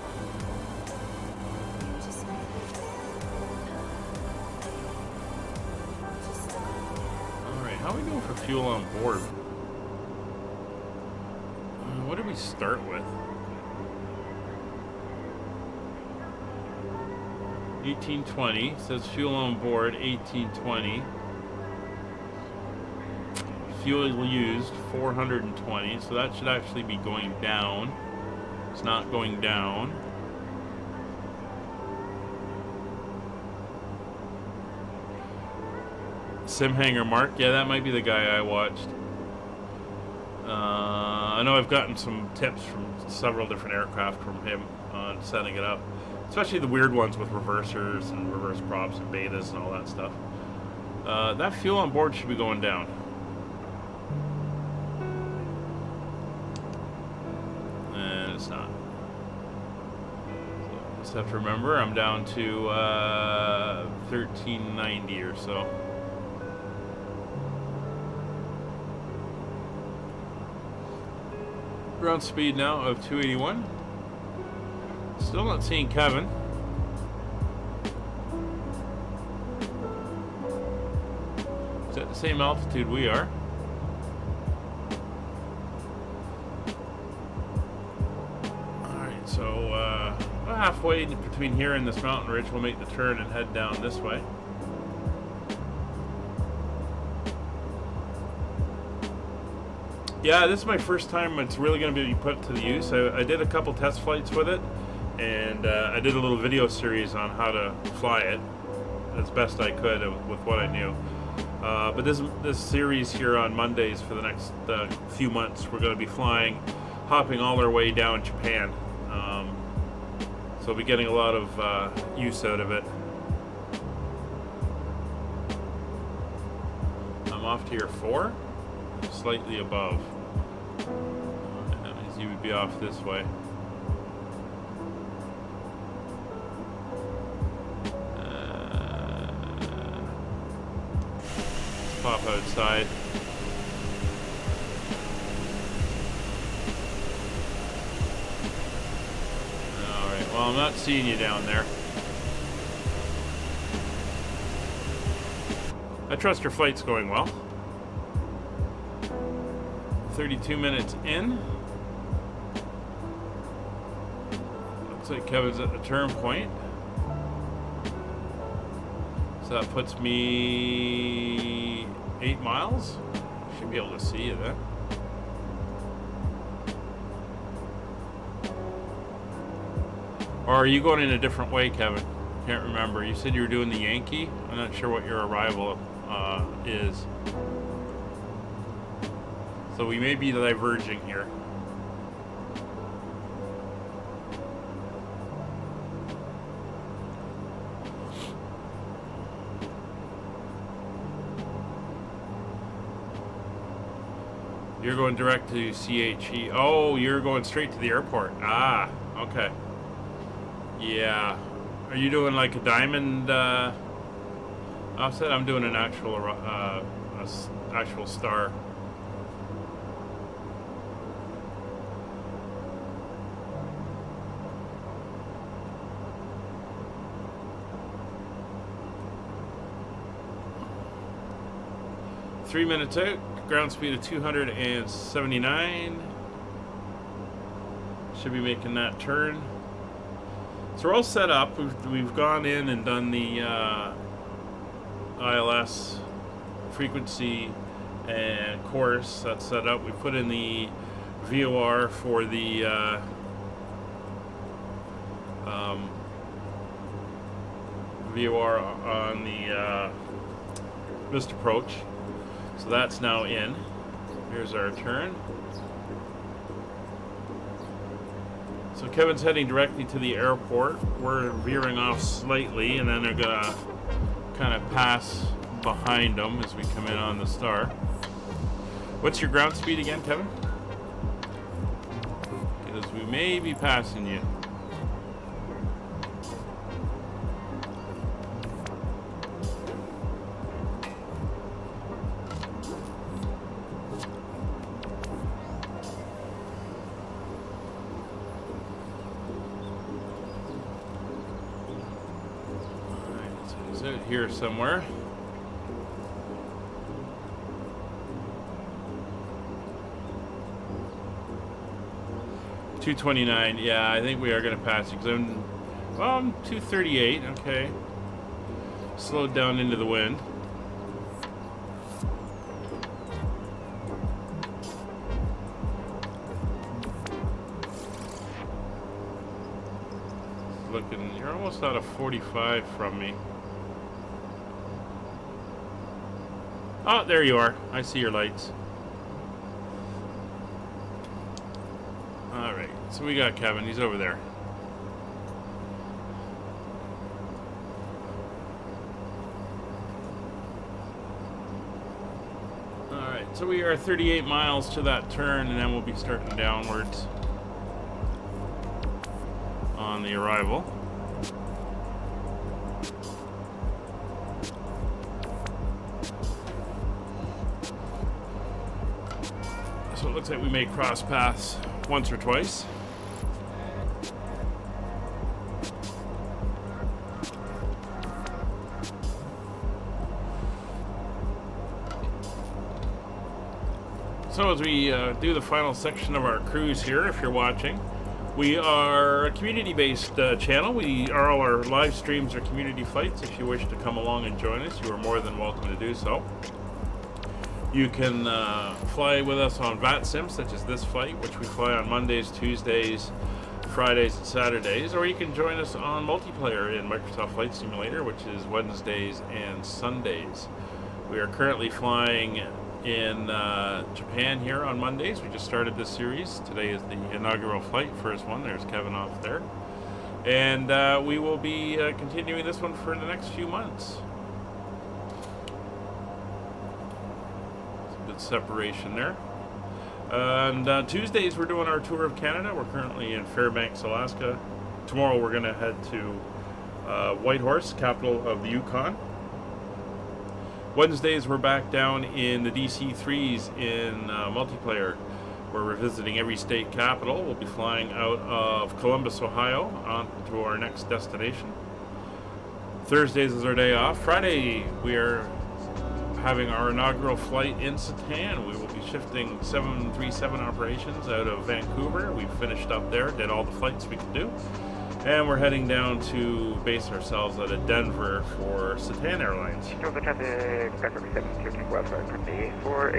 How are we doing for fuel on board? What did we start with? 1820. Says fuel on board 1820. Fuel used 420. So that should actually be going down. It's not going down. Sim Hanger Mark, yeah, that might be the guy I watched. I know I've gotten some tips from several different aircraft from him on setting it up, especially the weird ones with reversers and reverse props and betas and all that stuff. That fuel on board should be going down. And it's not. So just have to remember, I'm down to 1390 or so. Ground speed now of 281. Still not seeing Kevin. He's at the same altitude we are. Alright, so halfway between here and this mountain ridge, we'll make the turn and head down this way. Yeah, this is my first time it's really going to be put to the use. I did a couple test flights with it, and I did a little video series on how to fly it as best I could with what I knew. But this series here on Mondays for the next few months, we're going to be hopping all our way down Japan. So we'll be getting a lot of use out of it. I'm off to your 4, slightly above. That means you would be off this way. Pop outside. Alright, well, I'm not seeing you down there. I trust your flight's going well. 32 minutes in. Looks like Kevin's at the turn point. So that puts me 8 miles. Should be able to see you then. Or are you going in a different way, Kevin? Can't remember. You said you were doing the Yankee. I'm not sure what your arrival is. So we may be diverging here. You're going direct to CHE. Oh, you're going straight to the airport. Ah, okay. Yeah. Are you doing like a diamond offset? I'm doing an actual star. Three minutes out, ground speed of 279. Should be making that turn. So we're all set up. We've gone in and done the ILS frequency and course. That's set up. We put in the VOR for the VOR on the missed approach. So that's now in. Here's our turn. So Kevin's heading directly to the airport. We're veering off slightly, and then they're gonna kind of pass behind them as we come in on the star. What's your ground speed again, Kevin? Because we may be passing you. Here somewhere. $229. Yeah, I think we are going to pass you because I'm 238. Okay. Slowed down into the wind. Looking, you're almost out of 45 from me. Oh, there you are. I see your lights. Alright, so we got Kevin. He's over there. Alright, so we are 38 miles to that turn, and then we'll be starting downwards on the arrival. So it looks like we may cross paths once or twice. So as we do the final section of our cruise here, if you're watching, we are a community-based channel. All our live streams are community flights. If you wish to come along and join us, you are more than welcome to do so. You can fly with us on VATSIM, such as this flight, which we fly on Mondays, Tuesdays, Fridays, and Saturdays, or you can join us on multiplayer in Microsoft Flight Simulator, which is Wednesdays and Sundays. We are currently flying in Japan here on Mondays. We just started this series. Today is the inaugural flight, first one. There's Kevin off there. And we will be continuing this one for the next few months. Some good separation there. And Tuesdays we're doing our tour of Canada. We're currently in Fairbanks, Alaska. Tomorrow we're going to head to Whitehorse, capital of the Yukon. Wednesdays we're back down in the DC-3s in multiplayer. We're revisiting every state capital. We'll be flying out of Columbus, Ohio, on to our next destination. Thursdays is our day off. Friday we are having our inaugural flight in Satan. We will be shifting 737 operations out of Vancouver. We finished up there, did all the flights we could do. And we're heading down to base ourselves out of Denver for Satan Airlines. Over traffic, Skyfork 722 Wildfire Company for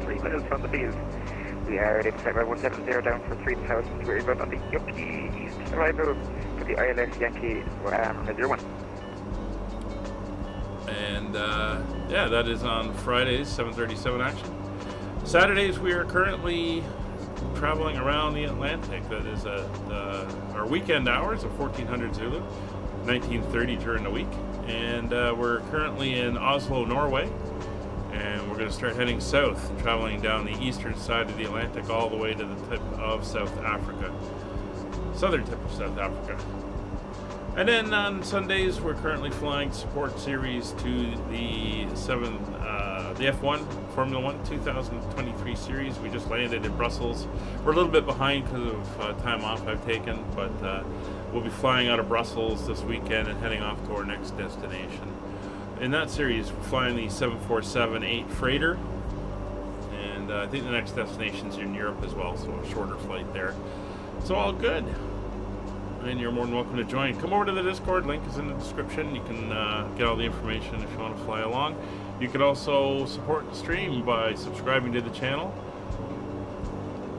3 miles from the field. We are at 170 down for 3,000. We're about on the Yoki East arrival for the ILS Yankee 01. And yeah, that is on Fridays, 737 action. Saturdays we are currently traveling around the Atlantic. That is our weekend hours of 1400 Zulu, 1930 during the week. And we're currently in Oslo, Norway. And we're going to start heading south, traveling down the eastern side of the Atlantic all the way to the tip of South Africa. Southern tip of South Africa. And then on Sundays, we're currently flying support series to the F1 Formula 1 2023 series. We just landed in Brussels. We're a little bit behind because of time off I've taken, but we'll be flying out of Brussels this weekend and heading off to our next destination. In that series, we're flying the 747-8 freighter, and I think the next destination's in Europe as well, so a shorter flight there. So all good. And you're more than welcome to join. Come over to the Discord, link is in the description. You can get all the information if you want to fly along. You can also support the stream by subscribing to the channel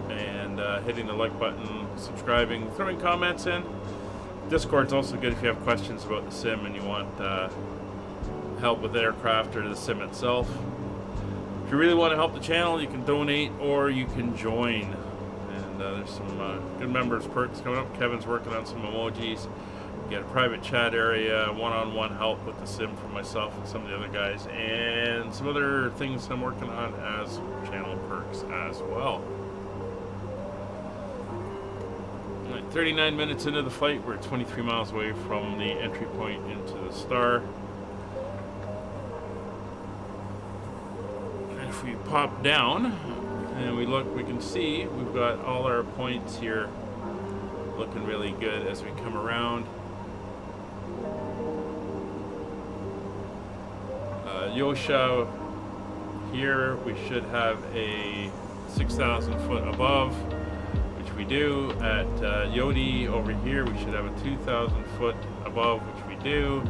and hitting the like button, subscribing, throwing comments in. Discord's also good if you have questions about the sim and you want help with the aircraft or the sim itself. If you really want to help the channel, you can donate or you can join. There's some good members perks coming up. Kevin's working on some emojis. You get a private chat area, one-on-one help with the sim from myself and some of the other guys, and some other things I'm working on as channel perks as well. All right, 39 minutes into the flight, we're 23 miles away from the entry point into the star. And if we pop down and we look, we can see we've got all our points here looking really good as we come around. Yosha here, we should have a 6,000 foot above, which we do. At Yodi over here, we should have a 2,000 foot above, which we do.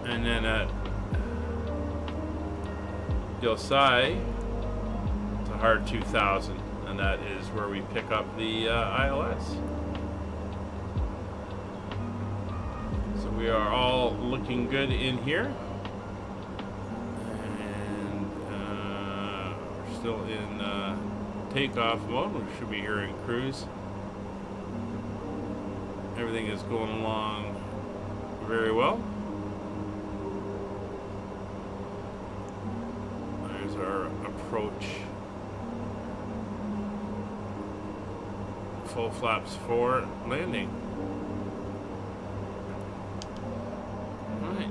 And then at Yosai, it's a hard 2,000, and that is where we pick up the ILS. So we are all looking good in here, and we're still in takeoff mode. We should be here in cruise. Everything is going along very well. Our approach. Full flaps for landing. Alright.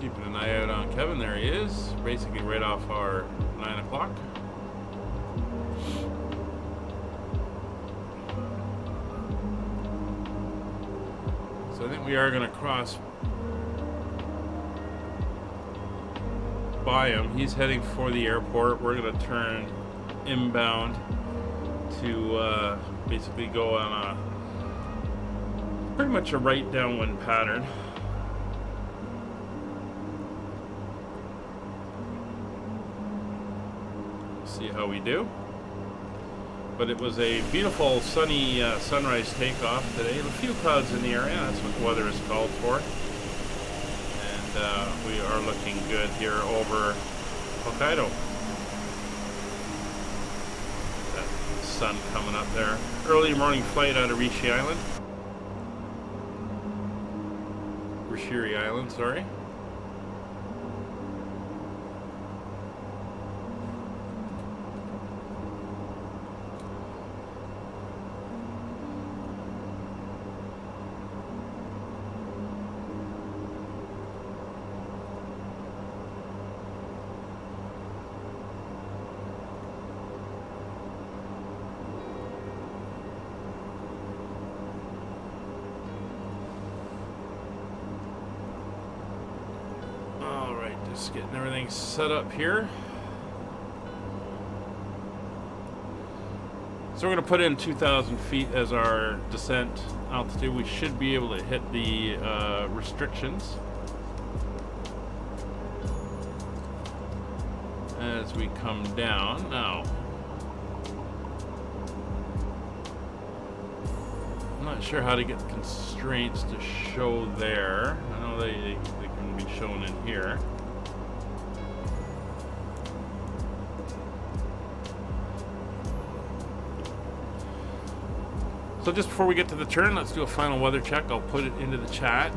Keeping an eye out on Kevin. There he is, basically right off our 9 o'clock. So I think we are going to cross by him. He's heading for the airport. We're going to turn inbound to basically go on a pretty much a right downwind pattern. See how we do. But it was a beautiful sunny sunrise takeoff today. A few clouds in the area. That's what the weather is called for. And we are looking good here over Hokkaido. That sun coming up there. Early morning flight out of Rishiri Island, sorry. Just getting everything set up here. So we're going to put in 2,000 feet as our descent altitude. We should be able to hit the restrictions as we come down. Now, I'm not sure how to get the constraints to show there. I know they can be shown in here. So just before we get to the turn, let's do a final weather check. I'll put it into the chat.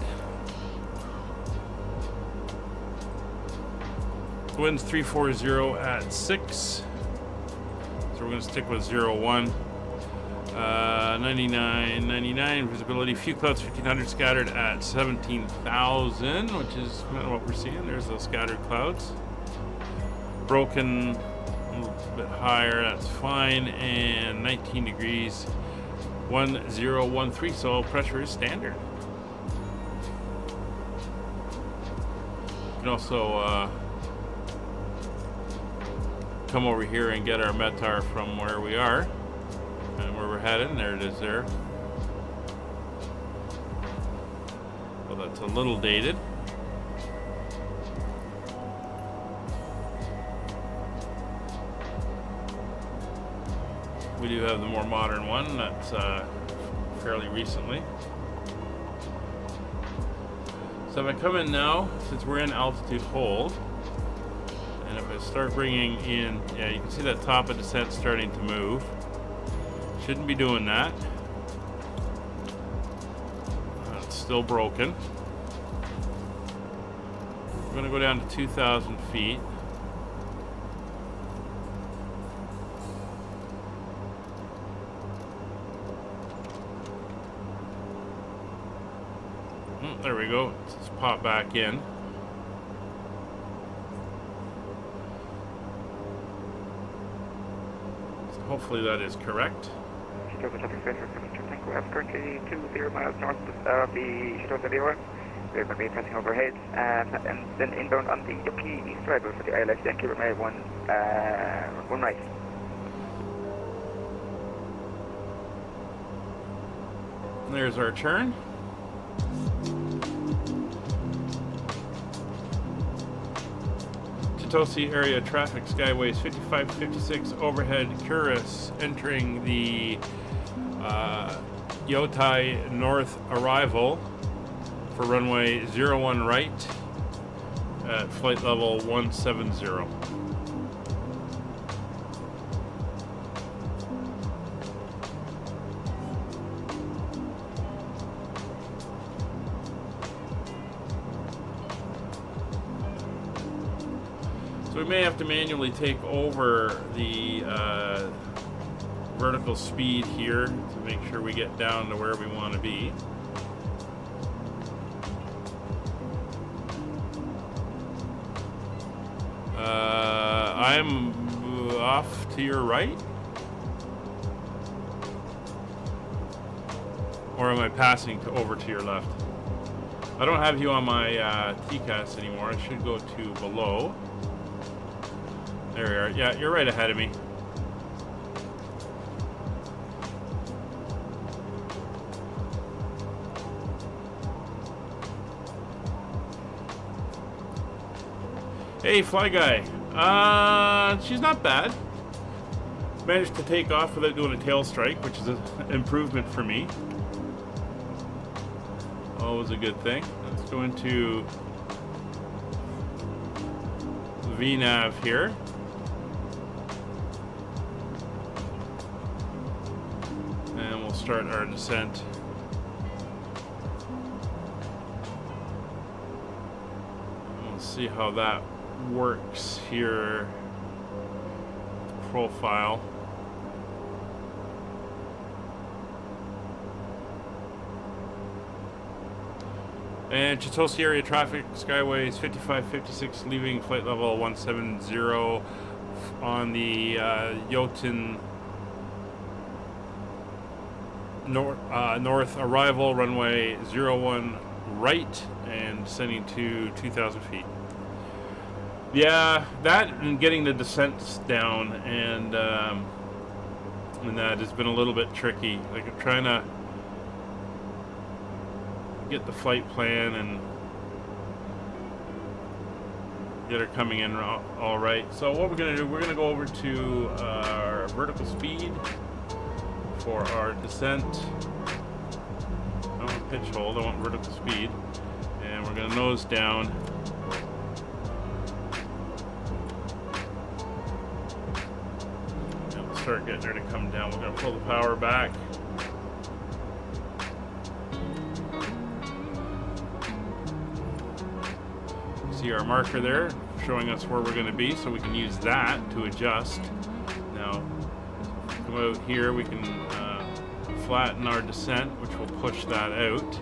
The wind's 340 at 6. So we're going to stick with 01. 99, visibility. Few clouds, 1,500 scattered at 17,000, which is kind of what we're seeing. There's those scattered clouds. Broken a little bit higher, that's fine. And 19 degrees. 1013, so pressure is standard. You can also come over here and get our METAR from where we are and where we're headed. There it is there. Well, that's a little dated. We do have the more modern one that's fairly recently. So if I come in now, since we're in altitude hold, and if I start bringing in, yeah, you can see that top of descent starting to move. Shouldn't be doing that. It's still broken. We're going to go down to 2,000 feet. There we go. Let's just pop back in. So hopefully that is correct. Shikoku traffic center from Tango F currently 20 miles north of the Shikoku. We're going to be passing overhead and then inbound on the Yoki East Arrival for the ILS Yankee Romeo 1 right. And there's our turn. Chitose area traffic skyways 5556 overhead Kuris entering the Yotai North arrival for runway 01 right at flight level 170. So we may have to manually take over the vertical speed here to make sure we get down to where we want to be. I'm off to your right? Or am I passing over to your left? I don't have you on my TCAS anymore. I should go to below. There we are. Yeah, you're right ahead of me. Hey, Fly Guy. She's not bad. Managed to take off without doing a tail strike, which is an improvement for me. Always a good thing. Let's go into VNav here. And we'll start our descent. We'll see how that works here. Profile. And Chitose area traffic, Skyways 5556, leaving flight level 170 on the Yoten north arrival, runway 01 right, and descending to 2,000 feet. Yeah, that and getting the descents down and that has been a little bit tricky. Like I'm trying to get the flight plan and get her coming in all right. So what we're going to do, we're going to go over to our vertical speed for our descent. I don't want pitch hold, I want vertical speed. And we're going to nose down. And we'll start getting her to come down. We're going to pull the power back. See our marker there showing us where we're going to be, so we can use that to adjust. Now come out here, we can flatten our descent, which will push that out.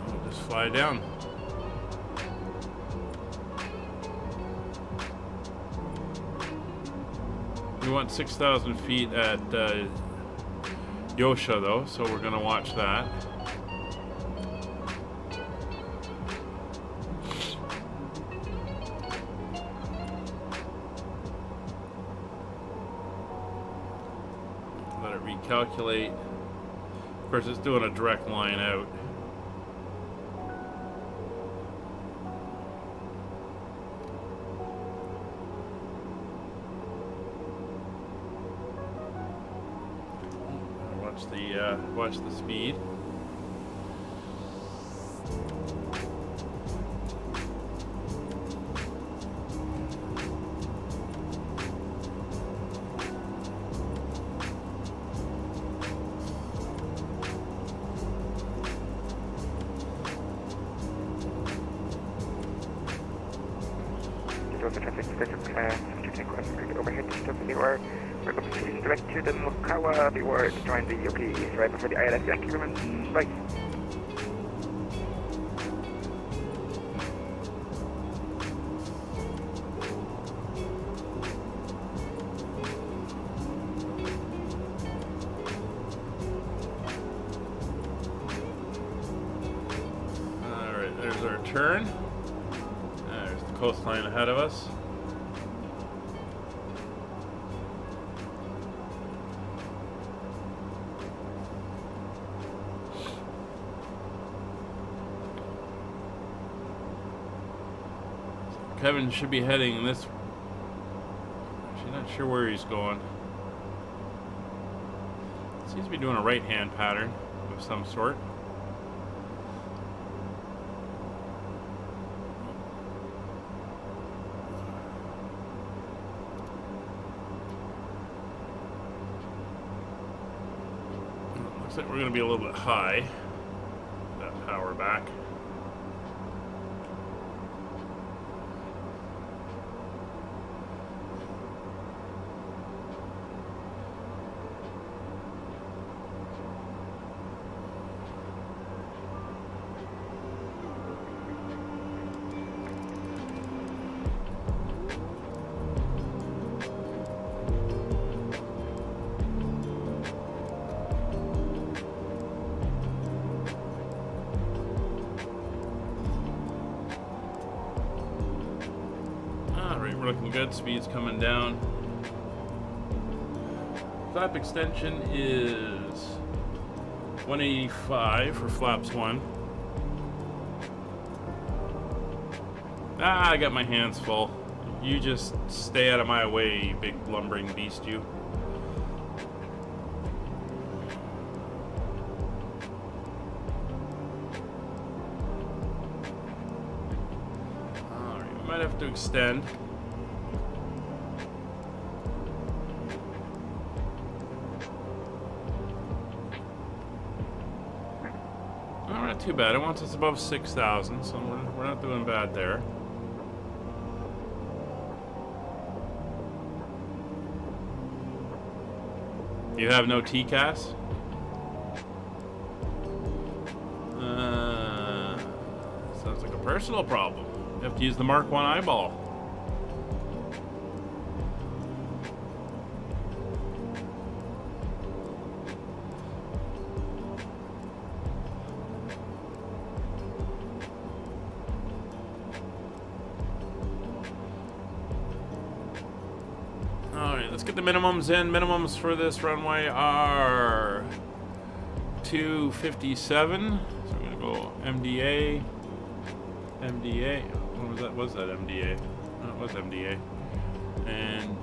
We'll just fly down. We want 6,000 feet at Yosha though, so we're gonna watch that. Let it recalculate. Of course, it's doing a direct line out. Watch the speed. The traffic station class, take one overhead system, you are proceeding direct to the Mukawa, you are to join the Yoki East right before the ILS. Thank you very much. Bye. Alright, there's our turn. There's the coastline ahead of us. Kevin should be heading this. Actually, not sure where he's going. Seems to be doing a right-hand pattern of some sort. Looks like we're going to be a little bit high. That power back. we're looking good. Speed's coming down. Flap extension is 185 for flaps 1. Ah, I got my hands full. You just stay out of my way, you big lumbering beast, you. Alright, we might have to extend. Oh, not too bad. It wants us above 6,000, so we're not doing bad there. You have no TCAS? Sounds like a personal problem. You have to use the Mark 1 eyeball. Alright, let's get the minimums in. Minimums for this runway are 257. So we're gonna go MDA. MDA. What was that? Was that MDA? No, it was MDA. And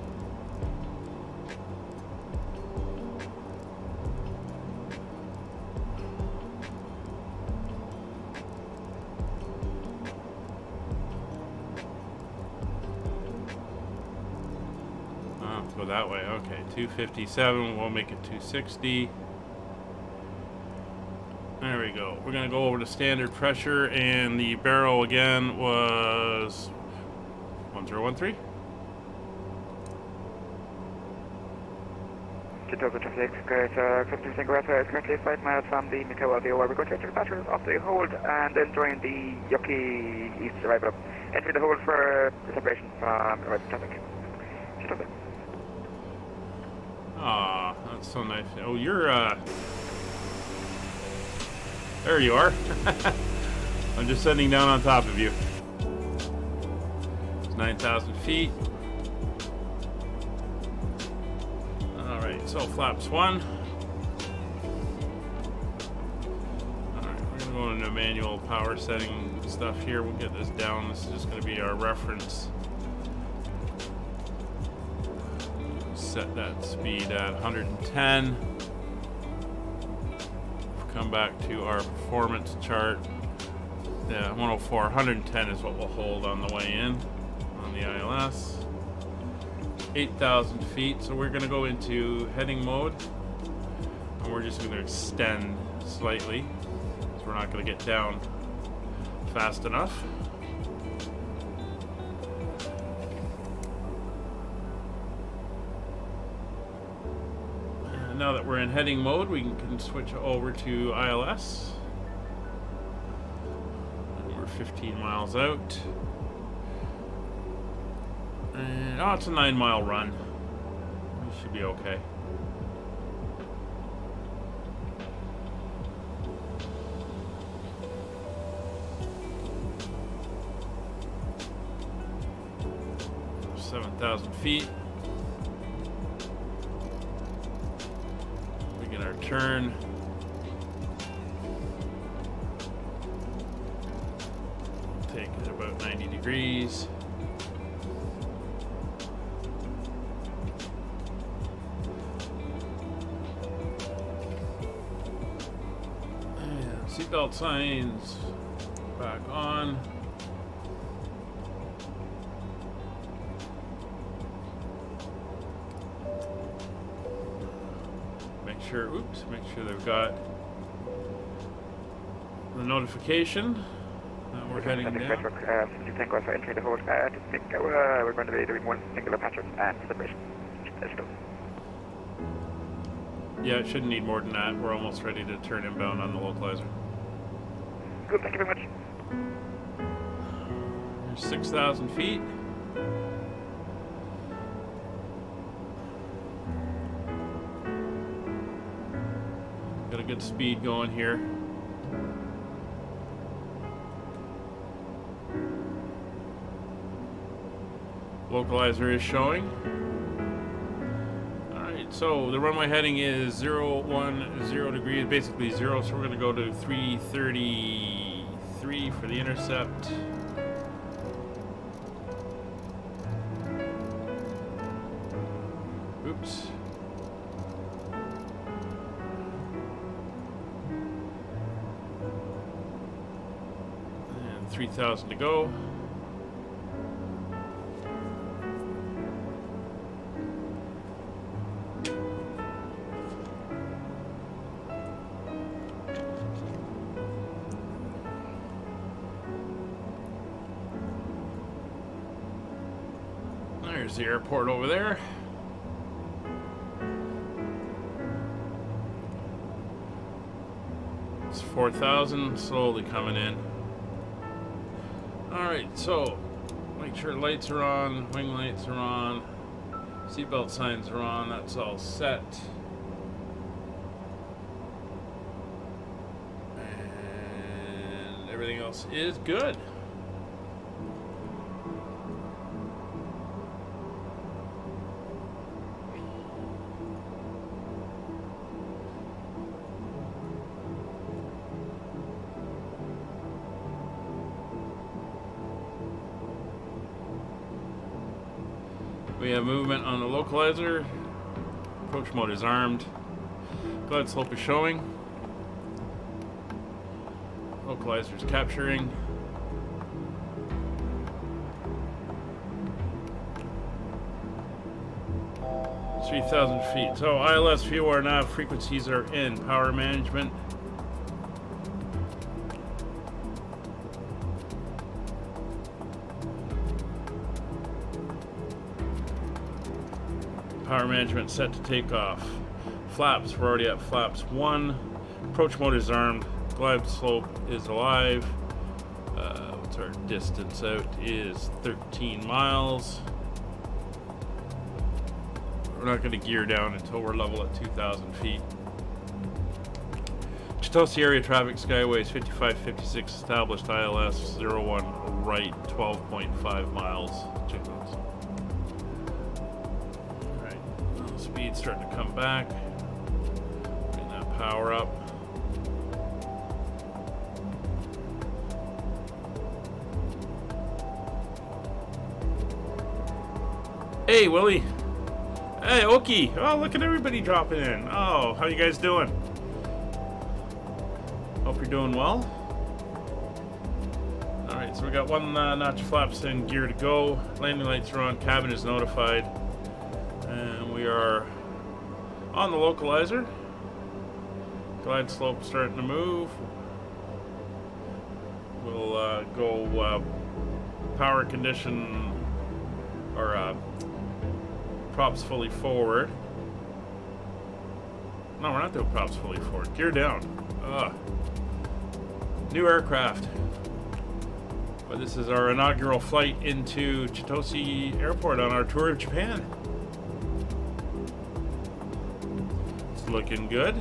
go that way. Okay, 257. We'll make it 260. There we go. We're gonna go over to standard pressure, and the barrel again was 1013. Chicago traffic, currently 5 miles from the Mikau LVO. We're going to enter the passengers off the hold and then join the Yoki East arrival. Enter the hold for the separation from arrival traffic. Chicago. Aw, that's so nice. Oh, you're, there you are. I'm just sitting down on top of you. It's 9,000 feet. Alright, so flaps 1. Alright, we're gonna go into manual power setting stuff here. We'll get this down. This is just gonna be our reference. Set that speed at 110. Come back to our performance chart. Yeah, 104, 110 is what we'll hold on the way in on the ILS. 8,000 feet, so we're going to go into heading mode, and we're just going to extend slightly, so we're not going to get down fast enough. Now that we're in heading mode, we can switch over to ILS. And we're 15 miles out. And, oh, it's a 9-mile run. We should be okay. So 7,000 feet. Our turn. Take it about 90 degrees. And seatbelt signs back on. Make sure they've got the notification that we're heading down. Entering the hold. We're going to be doing one singular pattern and separation. Let's go. Yeah, it shouldn't need more than that. We're almost ready to turn inbound on the localizer. Good, thank you very much. There's 6,000 feet. Got a good speed going here. Localizer is showing. Alright, so the runway heading is 010 degrees, basically 0, so we're going to go to 333 for the intercept. Oops. And 3,000 to go. There's the airport over there. It's 4,000, slowly coming in. Alright, so make sure lights are on, wing lights are on, seatbelt signs are on, that's all set. And everything else is good. We have movement on the localizer. Approach mode is armed. Glide slope is showing. Localizer is capturing. It's 3,000 feet. So ILS, VOR, nav frequencies are in. Power management. Power management set to take off. Flaps, we're already at flaps 1. Approach mode is armed. Glide slope is alive. What's our distance out is 13 miles. We're not going to gear down until we're level at 2,000 feet. Chitose area traffic skyways 5556 established ILS 01 right 12.5 miles. Check those. Speed starting to come back. Getting that power up. Hey, Willie. Hey, Oki. Oh, look at everybody dropping in. Oh, how you guys doing? Hope you're doing well. Alright, so we got one notch flaps in, gear to go. Landing lights are on, cabin is notified. And we are on the localizer. Glide slope starting to move. We'll go power condition or props fully forward. No, we're not doing props fully forward. Gear down. New aircraft. But this is our inaugural flight into Chitose Airport on our tour of Japan. It's looking good.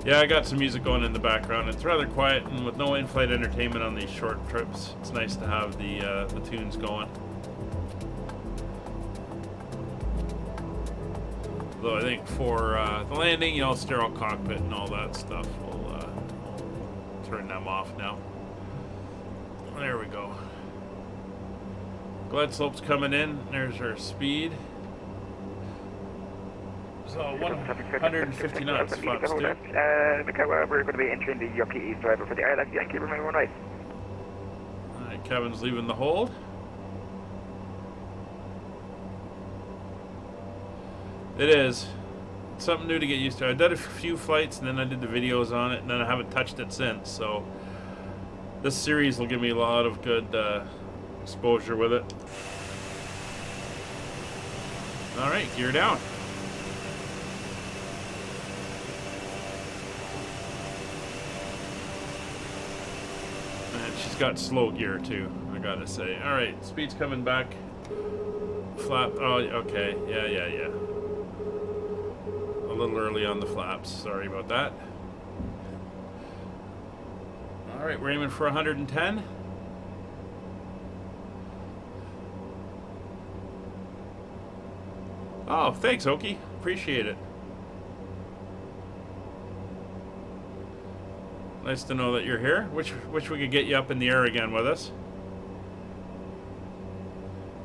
Yeah, I got some music going in the background. It's rather quiet, and with no in-flight entertainment on these short trips, it's nice to have the tunes going. Though I think for the landing, you know, sterile cockpit and all that stuff, we'll turn them off now. There we go. Glide slope's coming in. There's our speed. So 150 knots, flaps 2. Mikawa, we're going to be entering the Yoki East driver for the island. Yankee, remember one night. Alright, Kevin's leaving the hold. It is. It's something new to get used to. I did a few flights and then I did the videos on it and then I haven't touched it since, so this series will give me a lot of good exposure with it. Alright, gear down. And she's got slow gear too, I gotta say. Alright, speed's coming back. Flap, oh, okay, yeah. A little early on the flaps, sorry about that. Alright, we're aiming for 110. Oh, thanks, Oki. Appreciate it. Nice to know that you're here. Wish we could get you up in the air again with us.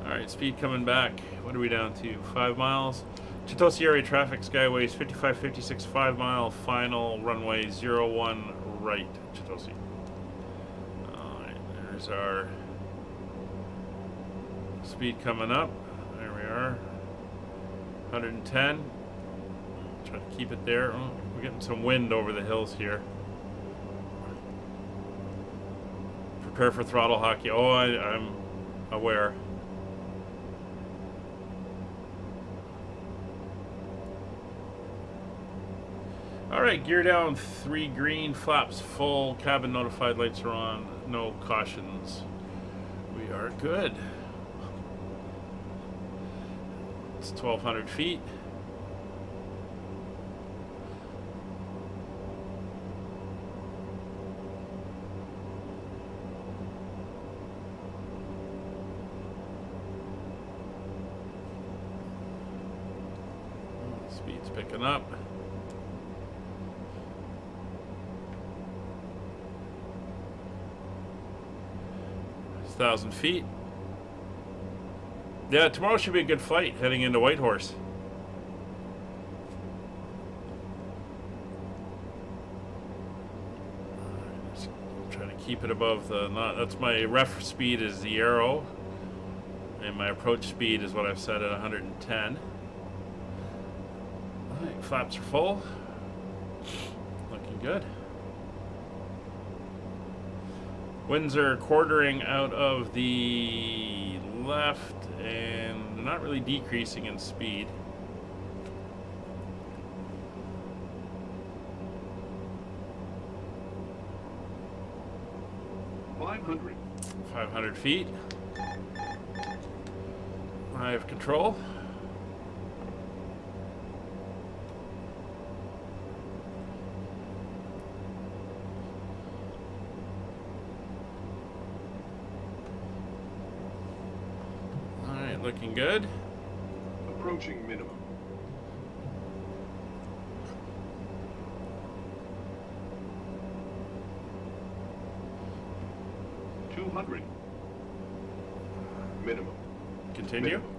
Alright, speed coming back. What are we down to? 5 miles. Chitose area traffic, skyways 5556, 5 mile, final runway 01 right, Chitose. Alright, there's our speed coming up. There we are. 110. Try to keep it there. Oh, we're getting some wind over the hills here. Prepare for throttle hockey. Oh, I'm aware. Alright, gear down, 3 green, flaps full, cabin notified, lights are on, no cautions. We are good. It's 1,200 feet. Speed's picking up. 1,000 feet. Yeah, tomorrow should be a good flight heading into Whitehorse. Just trying to keep it above the. That's my ref speed is the arrow, and my approach speed is what I've set at 110. All right, flaps are full. Looking good. Winds are quartering out of the left and not really decreasing in speed. $500. 500 feet. I have control. Looking good. Approaching minimum. $200. Minimum. Continue. Minimum.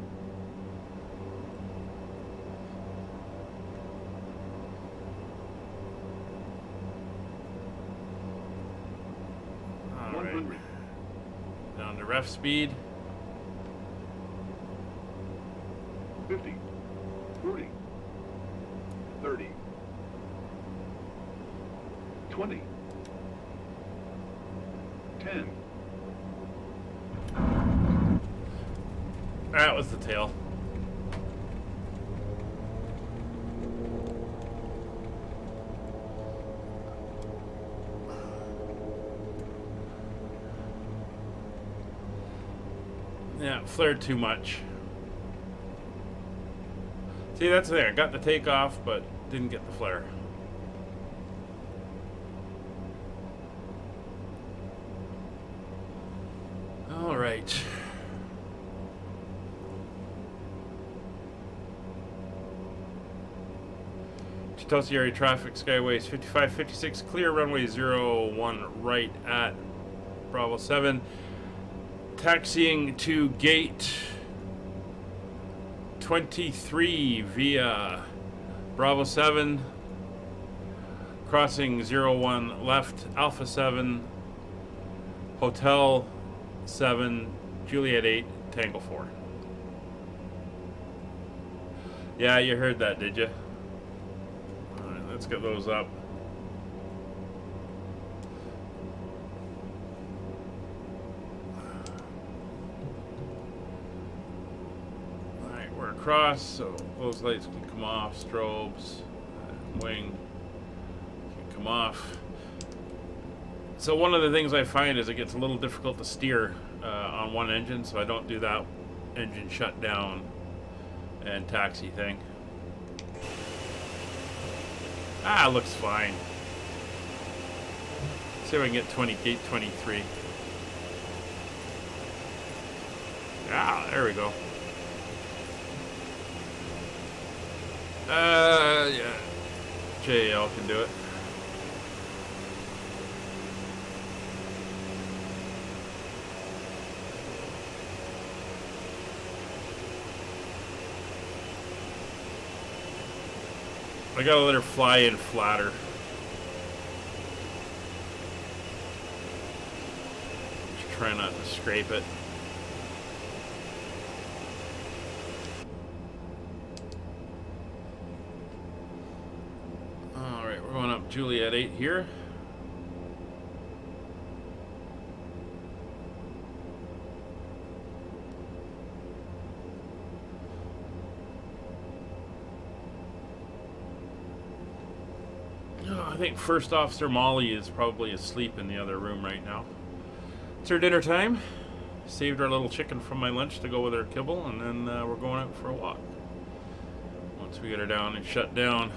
All right. 100. Down to ref speed. 50, 40, 30, 20, 10. That was the tail. Yeah, flared too much. See, that's there. Got the takeoff, but didn't get the flare. All right. Chitose area traffic, skyways 5556, clear runway 01 right at Bravo 7. Taxiing to gate 23 via Bravo 7, crossing 01 left, Alpha 7, Hotel 7, Juliet 8, Tango 4. Yeah, you heard that, did you? Alright, let's get those up. Across, so those lights can come off, strobes, wing can come off. So one of the things I find is it gets a little difficult to steer on one engine, so I don't do that engine shutdown and taxi thing. Ah, looks fine. Let's see if I can get 20, gate 23. Ah, there we go. Yeah. JL can do it. I gotta let her fly in flatter. Just try not to scrape it. Alright, we're going up Juliet 8 here. I think First Officer Molly is probably asleep in the other room right now. It's our dinner time. Saved our little chicken from my lunch to go with our kibble, and then we're going out for a walk. Once we get her down and shut down.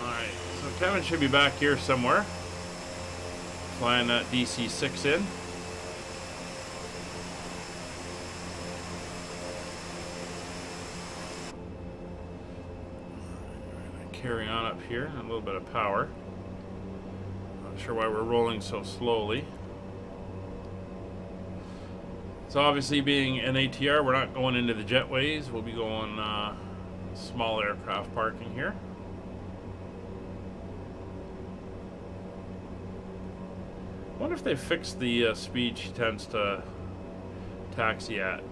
Alright, so Kevin should be back here somewhere. Flying that DC-6 in. Carry on up here, a little bit of power. Not sure why we're rolling so slowly. So obviously, being an ATR, we're not going into the jetways. We'll be going small aircraft parking here. I wonder if they fixed the speed she tends to taxi at.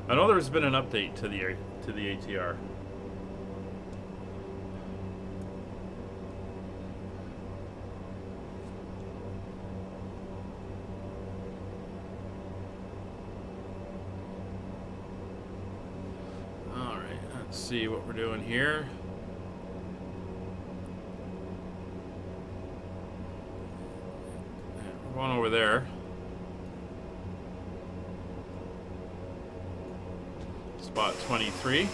I know there's been an update to the ATR. Let's see what we're doing here. Yeah, we're going over there. Spot 23.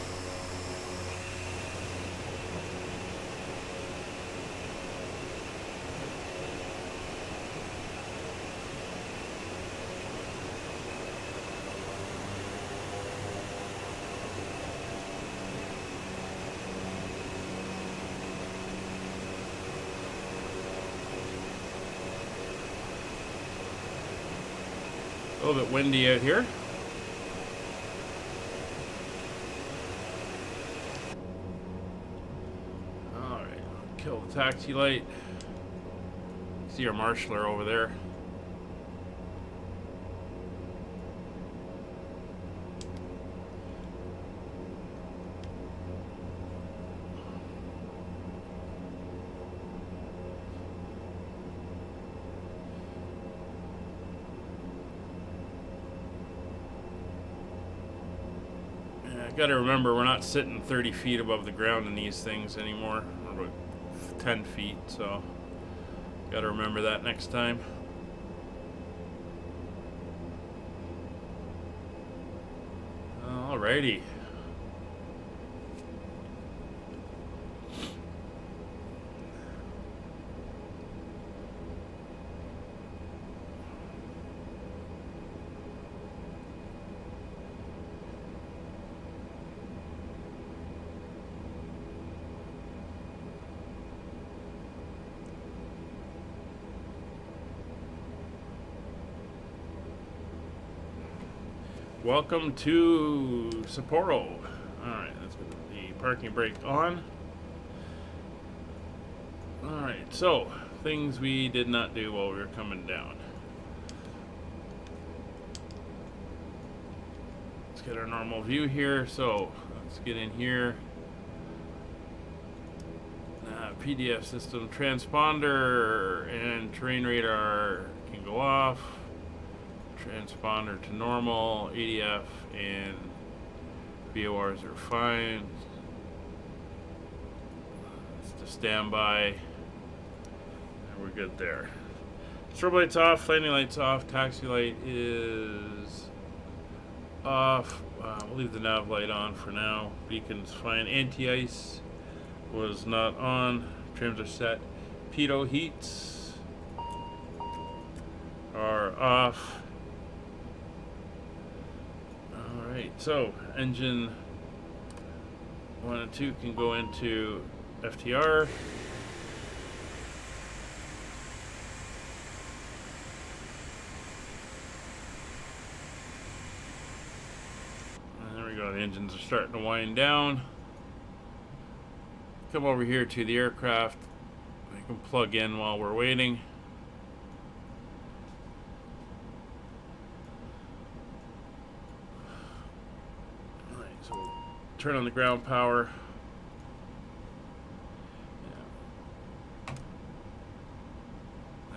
A little bit windy out here. Alright, kill the taxi light. See our marshaller over there. Got to remember, we're not sitting 30 feet above the ground in these things anymore. We're about 10 feet, so got to remember that next time. Alrighty. Welcome to Sapporo. Alright, let's get the parking brake on. Alright, so things we did not do while we were coming down. Let's get our normal view here. So let's get in here. PDF system transponder and terrain radar can go off. Transponder to normal, ADF and VORs are fine. It's to standby, and we're good there. Strobe lights off, landing lights off, taxi light is off. We'll leave the nav light on for now. Beacon's fine. Anti-ice was not on. Trims are set. Pitot heats. are off. Alright, so engine 1 and 2 can go into FTR. And there we go, the engines are starting to wind down. Come over here to the aircraft. I can plug in while we're waiting. Alright, so we'll turn on the ground power.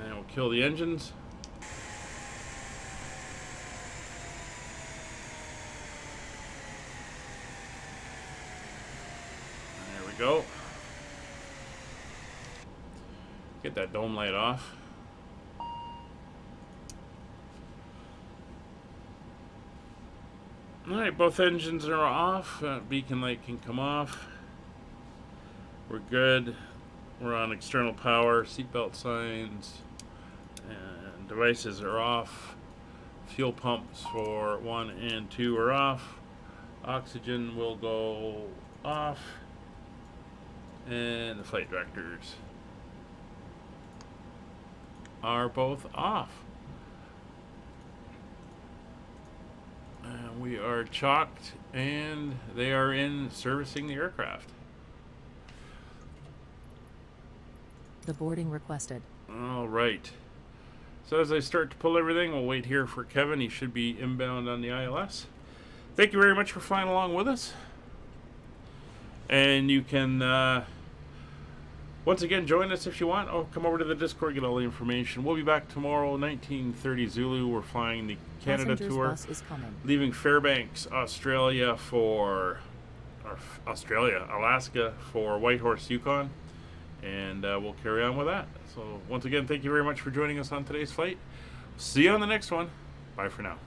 And we'll kill the engines. There we go. Get that dome light off. Alright, both engines are off. Beacon light can come off. We're good. We're on external power. Seatbelt signs and devices are off. Fuel pumps for 1 and 2 are off. Oxygen will go off. And the flight directors are both off. And we are chalked and they are in servicing the aircraft. The boarding requested. All right. So as I start to pull everything, we'll wait here for Kevin. He should be inbound on the ILS. Thank you very much for flying along with us. And you can once again join us if you want. Oh, come over to the Discord, get all the information. We'll be back tomorrow, 1930 Zulu. We're flying the Canada Passengers tour, bus is coming. leaving Fairbanks, Australia for Alaska for Whitehorse, Yukon, and we'll carry on with that. So once again, thank you very much for joining us on today's flight. See you on the next one. Bye for now.